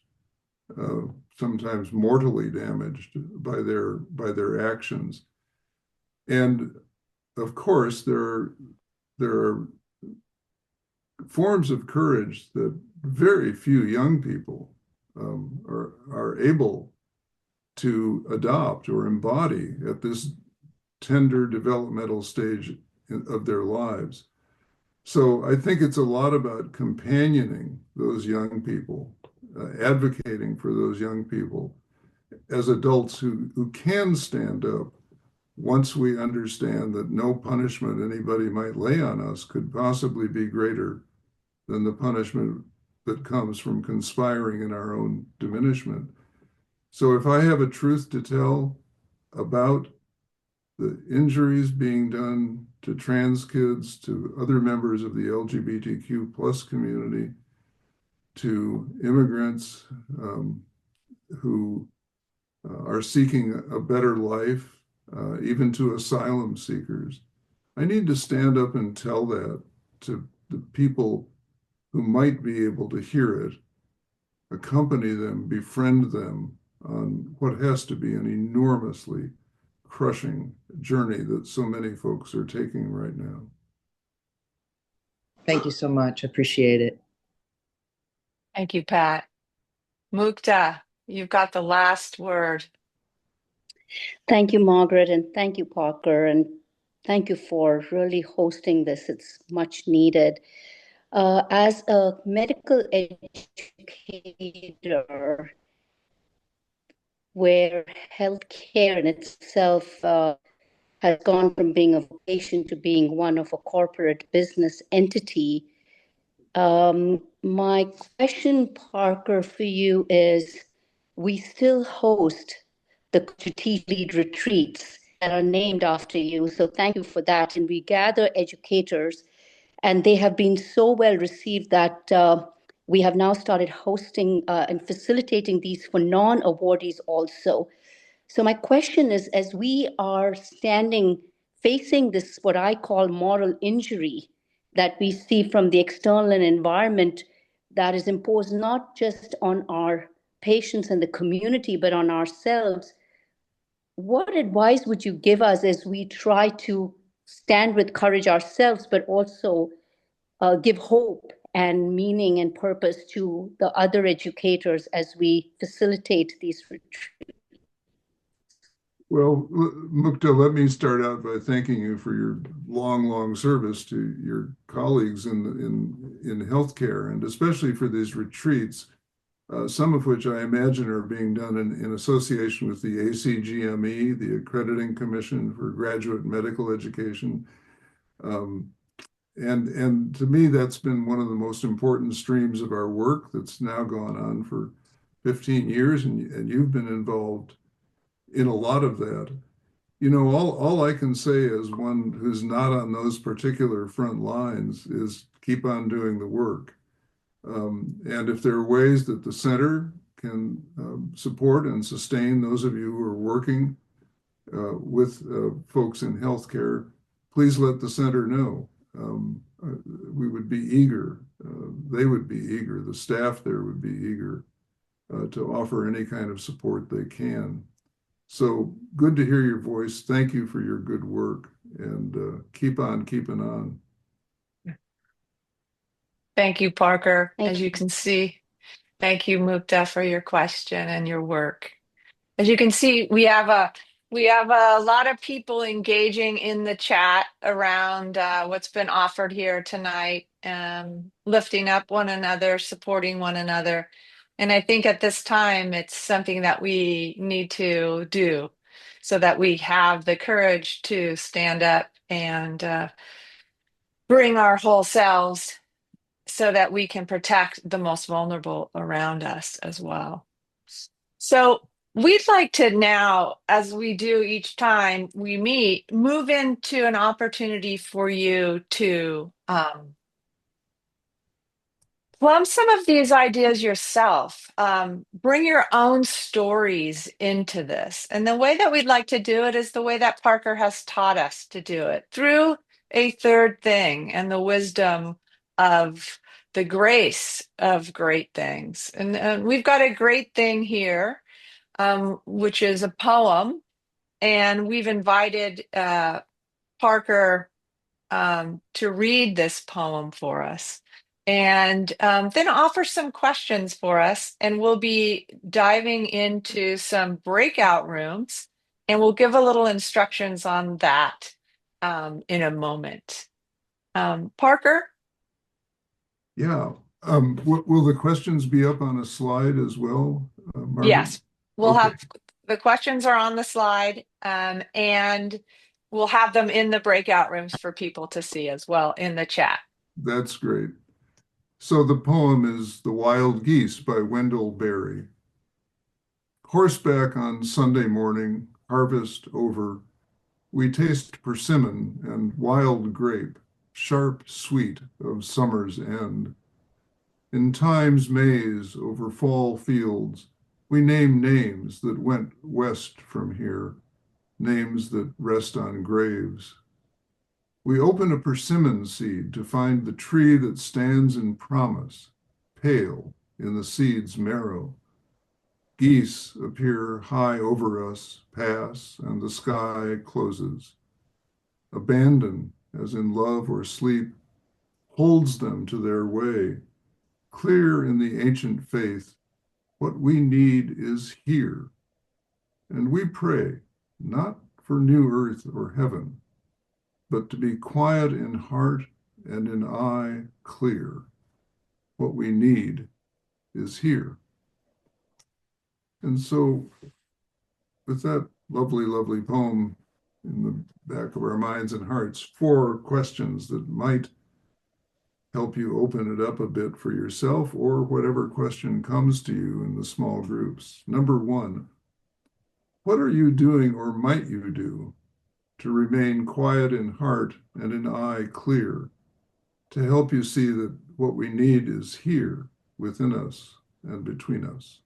uh, sometimes mortally damaged by their actions. And of course, there are forms of courage that very few young people are able to adopt or embody at this tender developmental stage of their lives. So I think it's a lot about companioning those young people, advocating for those young people as adults who can stand up once we understand that no punishment anybody might lay on us could possibly be greater than the punishment that comes from conspiring in our own diminishment. So if I have a truth to tell about the injuries being done to trans kids, to other members of the LGBTQ plus community, to immigrants who are seeking a better life, even to asylum seekers. I need to stand up and tell that to the people who might be able to hear it, accompany them, befriend them on what has to be an enormously crushing journey that so many folks are taking right now. Thank you so much. Appreciate it. Thank you, Pat. Mukta, you've got the last word. Thank you, Margaret, and thank you, Parker, and thank you for really hosting this. It's much needed. As a medical educator, where healthcare in itself has gone from being a vocation to being one of a corporate business entity, my question, Parker, for you is, we still host the To Teach Lead retreats that are named after you. So thank you for that. And we gather educators, and they have been so well received that we have now started hosting and facilitating these for non-awardees also. So my question is, as we are facing this, what I call moral injury that we see from the external environment that is imposed not just on our patients and the community, but on ourselves, what advice would you give us as we try to stand with courage ourselves, but also give hope and meaning and purpose to the other educators as we facilitate these retreats? Well, Mukta, let me start out by thanking you for your long service to your colleagues in healthcare, and especially for these retreats, some of which I imagine are being done in association with the ACGME, the Accrediting Commission for Graduate Medical Education. And to me, that's been one of the most important streams of our work that's now gone on for 15 years, and you've been involved in a lot of that. You know, all I can say as one who's not on those particular front lines is keep on doing the work. And if there are ways that the center can support and sustain those of you who are working with folks in healthcare, please let the center know. We would be eager, they would be eager, the staff there would be eager to offer any kind of support they can. So good to hear your voice. Thank you for your good work, and keep on keeping on. Thank you, Parker. Thank As you. you can see, thank you, Mukta, for your question and your work. As you can see, we have a lot of people engaging in the chat around what's been offered here tonight, lifting up one another, supporting one another. And I think at this time, it's something that we need to do so that we have the courage to stand up and bring our whole selves so that we can protect the most vulnerable around us as well. So we'd like to now, as we do each time we meet, move into an opportunity for you to Plumb some of these ideas yourself. Bring your own stories into this. And the way that we'd like to do it is the way that Parker has taught us to do it, through a third thing and the wisdom of the grace of great things. And we've got a great thing here, which is a poem. And we've invited Parker to read this poem for us and then offer some questions for us. And we'll be diving into some breakout rooms and we'll give a little instructions on that in a moment. Parker? Yeah. Will the questions be up on a slide as well, Margaret? Yes, we'll Okay. have the questions are on the slide and we'll have them in the breakout rooms for people to see as well in the chat. That's great. So the poem is The Wild Geese by Wendell Berry. Horseback on Sunday morning, harvest over, we taste persimmon and wild grape, sharp sweet of summer's end. In time's maze over fall fields, we name names that went west from here, names that rest on graves. We open a persimmon seed to find the tree that stands in promise, pale in the seed's marrow. Geese appear high over us, pass, and the sky closes. Abandon, as in love or sleep, holds them to their way. Clear in the ancient faith, what we need is here. And we pray, not for new earth or heaven, but to be quiet in heart and in eye clear. What we need is here. And so, with that lovely, lovely poem in the back of our minds and hearts, 4 questions that might help you open it up a bit for yourself or whatever question comes to you in the small groups. Number 1, what are you doing or might you do to remain quiet in heart and in eye clear, to help you see that what we need is here within us and between us?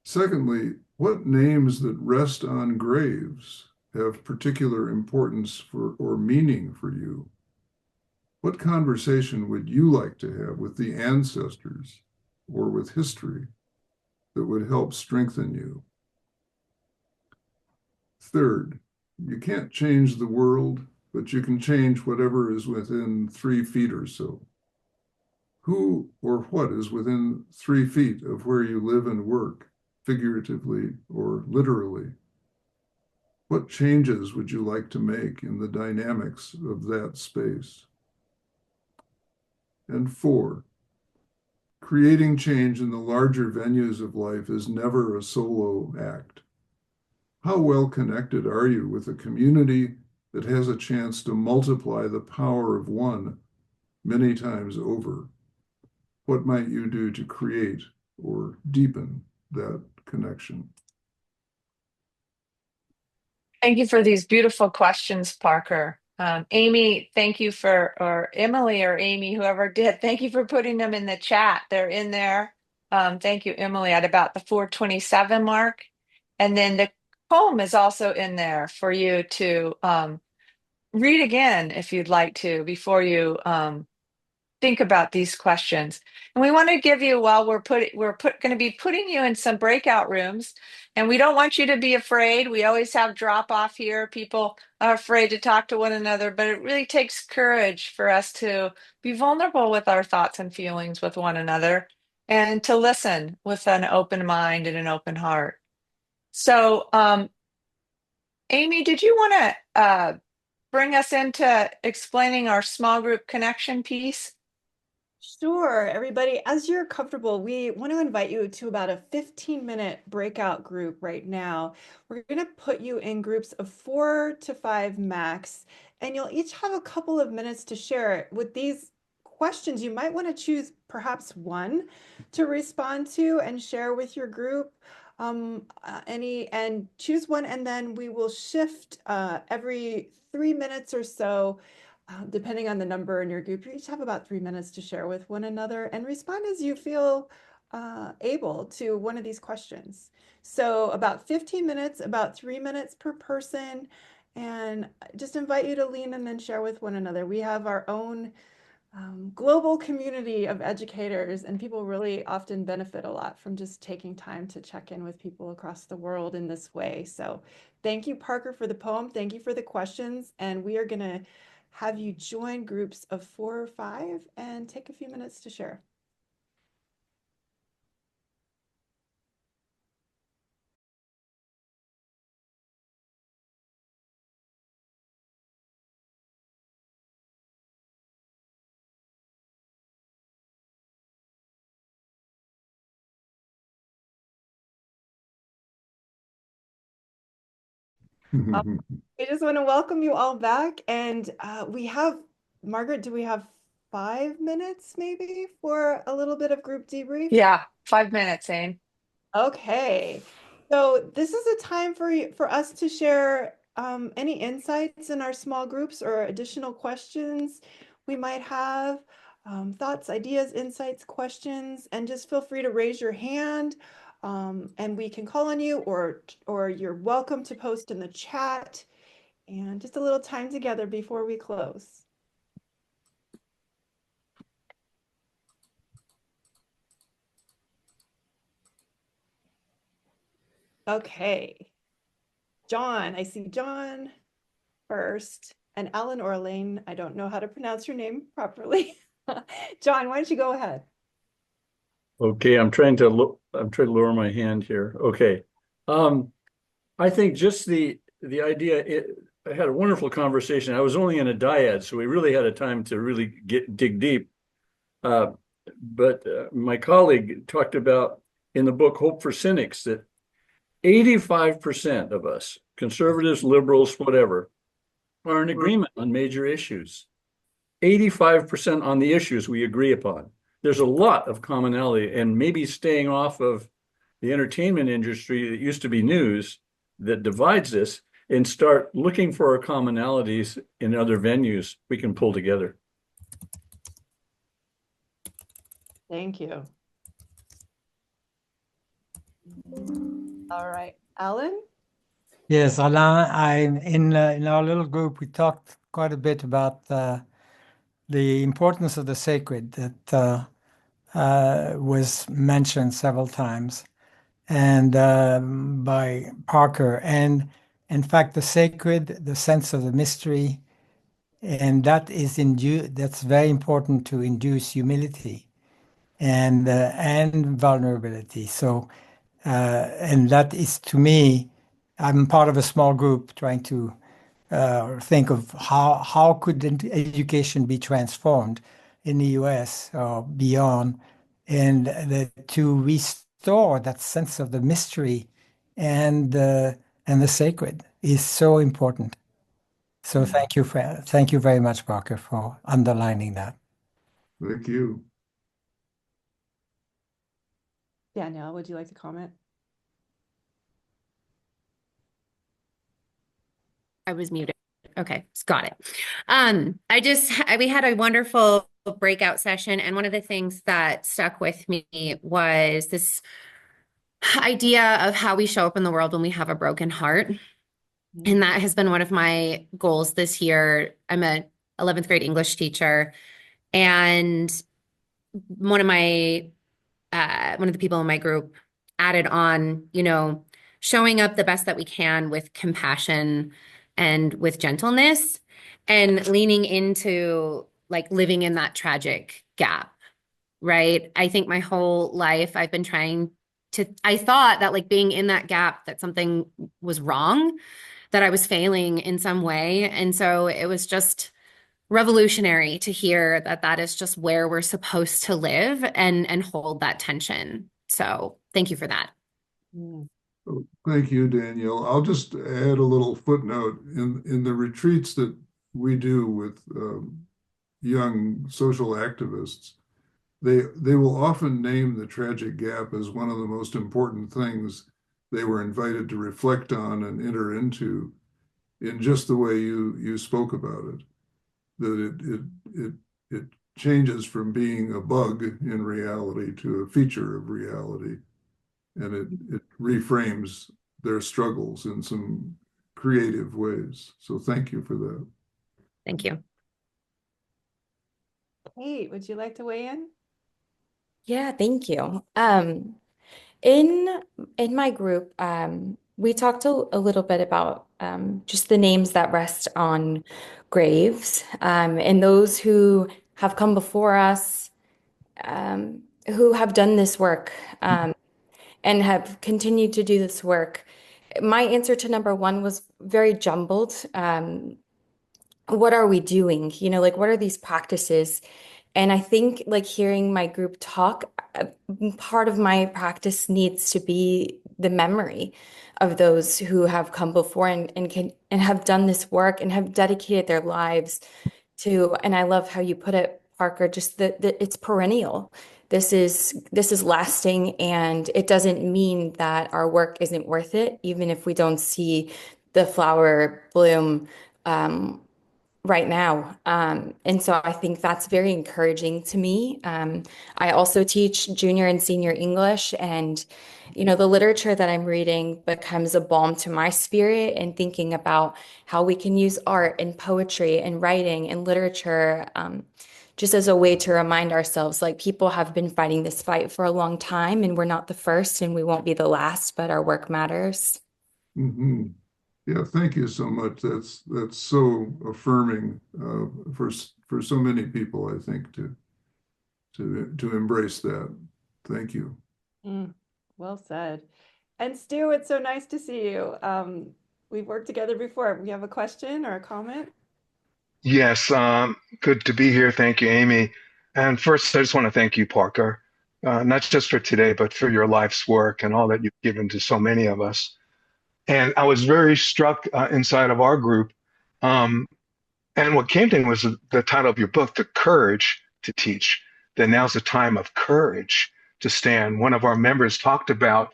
Secondly, what names that rest on graves have particular importance for or meaning for you? What conversation would you like to have with the ancestors or with history that would help strengthen you? Third, you can't change the world, but you can change whatever is within 3 feet or so. Who or what is within 3 feet of where you live and work, figuratively or literally? What changes would you like to make in the dynamics of that space? And 4, creating change in the larger venues of life is never a solo act. How well connected are you with a community that has a chance to multiply the power of one many times over? What might you do to create or deepen that connection? Thank you for these beautiful questions, Parker. Amy, thank you for, or Emily or Amy, whoever did, thank you for putting them in the chat. They're in there. Thank you, Emily, at about the 427 mark. And then the poem is also in there for you to read again if you'd like to before you think about these questions. And we want to give you, while we're going to be putting you in some breakout rooms, and we don't want you to be afraid. We always have drop off here. People are afraid to talk to one another, but it really takes courage for us to be vulnerable with our thoughts and feelings with one another and to listen with an open mind and an open heart. So, Amy, did you want to bring us into explaining our small group connection piece? Sure, everybody. As you're comfortable, we want to invite you to about a 15-minute breakout group right now. We're going to put you in groups of 4 to 5 max, and you'll each have a couple of minutes to share. With these questions, you might want to choose perhaps one to respond to and share with your group. Choose one, and then we will shift every 3 minutes or so depending on the number in your group, you each have about 3 minutes to share with one another and respond as you feel able to one of these questions. So about 15 minutes, about 3 minutes per person, and just invite you to lean and then share with one another. We have our own global community of educators, and people really often benefit a lot from just taking time to check in with people across the world in this way. So thank you, Parker, for the poem. Thank you for the questions. And we are going to have you join groups of 4 or 5 and take a few minutes to share. I just want to welcome you all back. And we have, Margaret, do we have 5 minutes maybe for a little bit of group debrief? Yeah, 5 minutes, Aim. Okay, so this is a time for us to share any insights in our small groups or additional questions we might have, thoughts, ideas, insights, questions, and just feel free to raise your hand, and we can call on you, or you're welcome to post in the chat, and just a little time together before we close. Okay, John, I see John first, and Alan or Elaine, I don't know how to pronounce your name properly. John, why don't you go ahead? Okay, I'm trying to lower my hand here. Okay. I think just the idea, I had a wonderful conversation. I was only in a dyad, so we really had a time to really dig deep. But my colleague talked about in the book Hope for Cynics that 85% of us, conservatives, liberals, whatever, are in agreement on major issues. 85% on the issues we agree upon. There's a lot of commonality, and maybe staying off of the entertainment industry that used to be news that divides us, and start looking for our commonalities in other venues we can pull together. Thank you. All right, Alan? Yes, Alain, I'm in our little group, we talked quite a bit about the importance of the sacred that was mentioned several times, and by Parker. And in fact, the sacred, the sense of the mystery, and that's very important to induce humility and vulnerability. So, and that is, to me, I'm part of a small group trying to think of how could education be transformed in the U.S. or beyond, and to restore that sense of the mystery and the sacred is so important. So thank you very much, Parker, for underlining that. Thank you. Danielle, would you like to comment? I was muted. Okay, got it. We had a wonderful breakout session, and one of the things that stuck with me was this idea of how we show up in the world when we have a broken heart. And that has been one of my goals this year. I'm a 11th grade English teacher, and one of the people in my group added on, showing up the best that we can with compassion and with gentleness, and leaning into like living in that tragic gap, right? I think my whole life I thought that like being in that gap, that something was wrong, that I was failing in some way. And so it was just revolutionary to hear that that is just where we're supposed to live and hold that tension. So thank you for that. Thank you, Danielle. I'll just add a little footnote in the retreats that we do with young social activists. They will often name the tragic gap as one of the most important things they were invited to reflect on and enter into, in just the way you spoke about it. it changes from being a bug in reality to a feature of reality, and it reframes their struggles in some creative ways. So thank you for that. Thank you. Kate, would you like to weigh in? Yeah, thank you. In my group, we talked a little bit about just the names that rest on graves, and those who have come before us, who have done this work, and have continued to do this work. My answer to number one was very jumbled. What are we doing? You know, like what are these practices? And I think like hearing my group talk, part of my practice needs to be the memory of those who have come before and can and have done this work and have dedicated their lives to, and I love how you put it, Parker, just that it's perennial. This is lasting, and it doesn't mean that our work isn't worth it, even if we don't see the flower bloom right now. And so I think that's very encouraging to me. I also teach junior and senior English, and the literature that I'm reading becomes a balm to my spirit and thinking about how we can use art and poetry and writing and literature just as a way to remind ourselves like people have been fighting this fight for a long time, and we're not the first and we won't be the last, but our work matters. Mm-hmm. Yeah, thank you so much. That's so affirming for so many people, I think, to embrace that. Thank you. Well said. And Stu, it's so nice to see you. We've worked together before. We have a question or a comment? Yes, good to be here. Thank you, Amy. And first, I just want to thank you, Parker, not just for today, but for your life's work and all that you've given to so many of us. And I was very struck inside of our group. And what came to me was the title of your book, The Courage to Teach, that now's the time of courage to stand. One of our members talked about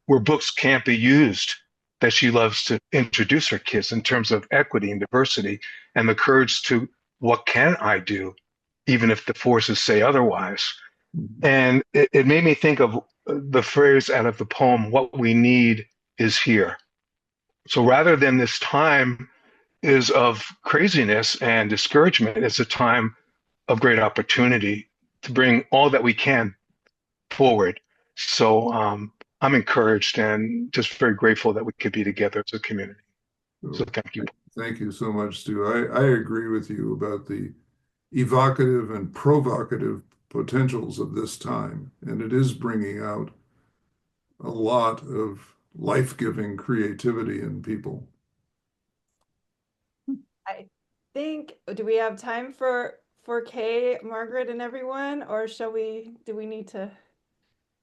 where books can't be used, that she loves to introduce her kids in terms of equity and diversity, and the courage to what can I do, even if the forces say otherwise. And it made me think of the phrase out of the poem, what we need is here. So rather than this time is of craziness and discouragement, it's a time of great opportunity to bring all that we can forward. So I'm encouraged and just very grateful that we could be together as a community. So thank you. Thank you so much, Stu. I agree with you about the evocative and provocative potentials of this time, and it is bringing out a lot of life-giving creativity in people. I think, do we have time for Kay, Margaret, and everyone, or do we need to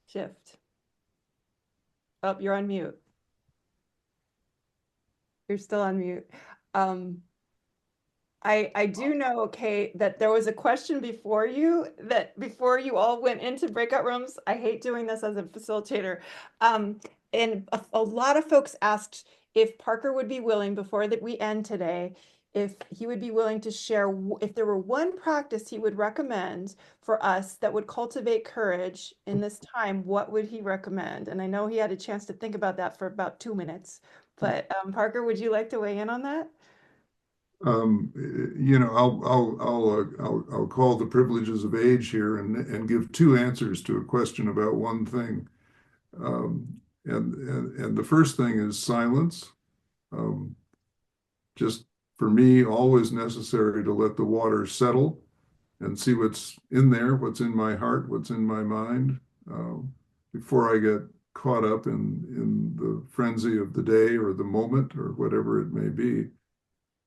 shift? Oh, you're on mute. You're still on mute. I do know, Kate, that there was a question before you all went into breakout rooms. I hate doing this as a facilitator. And a lot of folks asked if Parker would be willing, before that we end today, if he would be willing to share if there were one practice he would recommend for us that would cultivate courage in this time, what would he recommend? And I know he had a chance to think about that for about 2 minutes, but Parker, would you like to weigh in on that? I'll call the privileges of age here and give two answers to a question about one thing. And the first thing is silence. Just for me, always necessary to let the water settle and see what's in there, what's in my heart, what's in my mind, before I get caught up in the frenzy of the day or the moment or whatever it may be.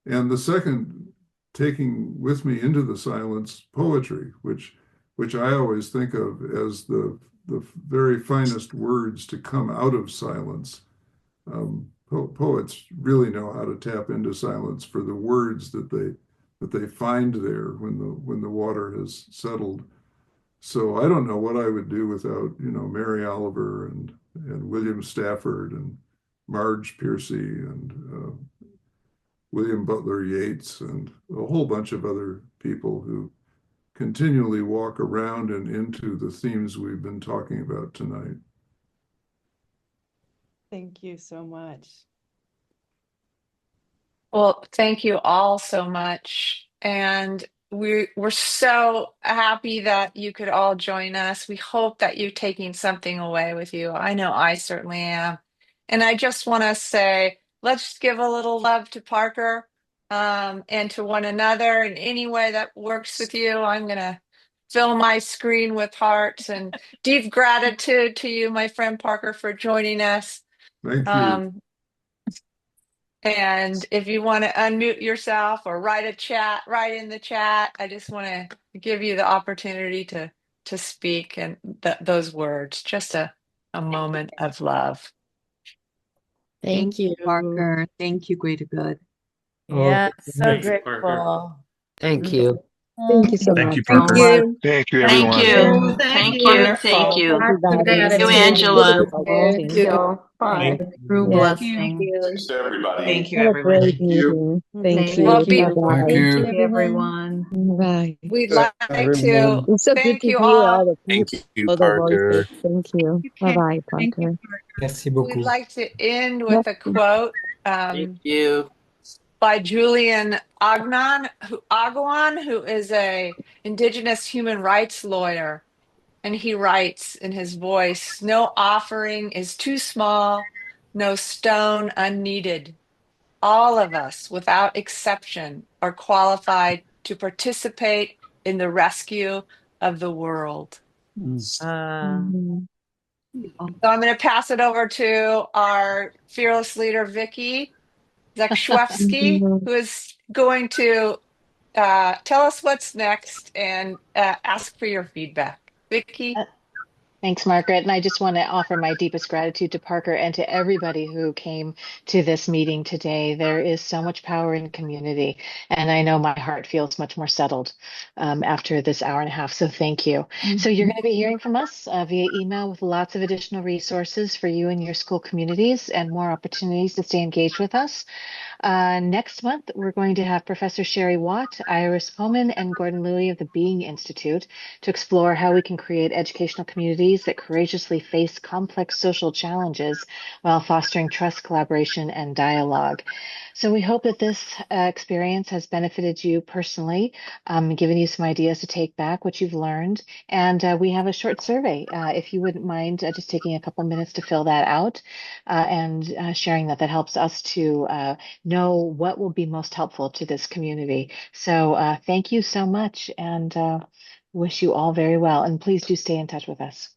And the second, taking with me into the silence poetry, which I always think of as the very finest words to come out of silence. Poets really know how to tap into silence for the words that they find there when the water has settled. So I don't know what I would do without Mary Oliver and William Stafford and Marge Piercy and William Butler Yeats, and a whole bunch of other people who continually walk around and into the themes we've been talking about tonight. Thank you so much. Well, thank you all so much. And we're so happy that you could all join us. We hope that you're taking something away with you. I know I certainly am. And I just want to say, let's give a little love to Parker, and to one another in any way that works with you. I'm going to fill my screen with hearts and deep gratitude to you, my friend Parker, for joining us. Thank you. And if you want to unmute yourself or write in the chat, I just want to give you the opportunity to speak and those words. Just a moment of love. Thank you, Parker. Thank you, Greater Good. Yeah, so Thank you, Parker. grateful. Thank you. Thank you so Thank much. you, Thank Parker. you. Thank you, Thank everyone. you. Thank Thank you. you. Thank Wonderful. you. Everybody. Thank you, Gratitude. Angela. Thank Thank you. you. Bye. True Yes. blessing. Thanks, everybody. Thank you, Have a everyone. great meeting. Thank Thank Well, you. be, you. Bye-bye. Thank Thank you. you, everyone. Bye. we'd like to Everyone. It's so good thank to you hear all. all the Thank people, you, all the voices. Parker. Thank you. Bye-bye, Parker. Merci We'd beaucoup. like to end with a Merci. quote Thank you. by Julian Agwan, who is a indigenous human rights lawyer. And he writes in his voice, "No offering is too small, no stone unneeded. All of us, without exception, are qualified to participate in the rescue of the world." Mhm. So I'm going to pass it over to our fearless leader, Vicky Zakshwefsky, Mhm. who is going to tell us what's next and ask for your feedback. Vicky? Thanks, Margaret. And I just want to offer my deepest gratitude to Parker and to everybody who came to this meeting today. There is so much power in community, and I know my heart feels much more settled after this hour and a half. So thank you. So you're going to be hearing from us via email with lots of additional resources for you and your school communities and more opportunities to stay engaged with us. Next month, we're going to have Professor Sherry Watt, Iris Coleman, and Gordon Lilly of the Being Institute to explore how we can create educational communities that courageously face complex social challenges while fostering trust, collaboration, and dialogue. So we hope that this experience has benefited you personally, given you some ideas to take back what you've learned. And we have a short survey, if you wouldn't mind just taking a couple minutes to fill that out and sharing that. That helps us to know what will be most helpful to this community. So thank you so much, and wish you all very well. And please do stay in touch with us.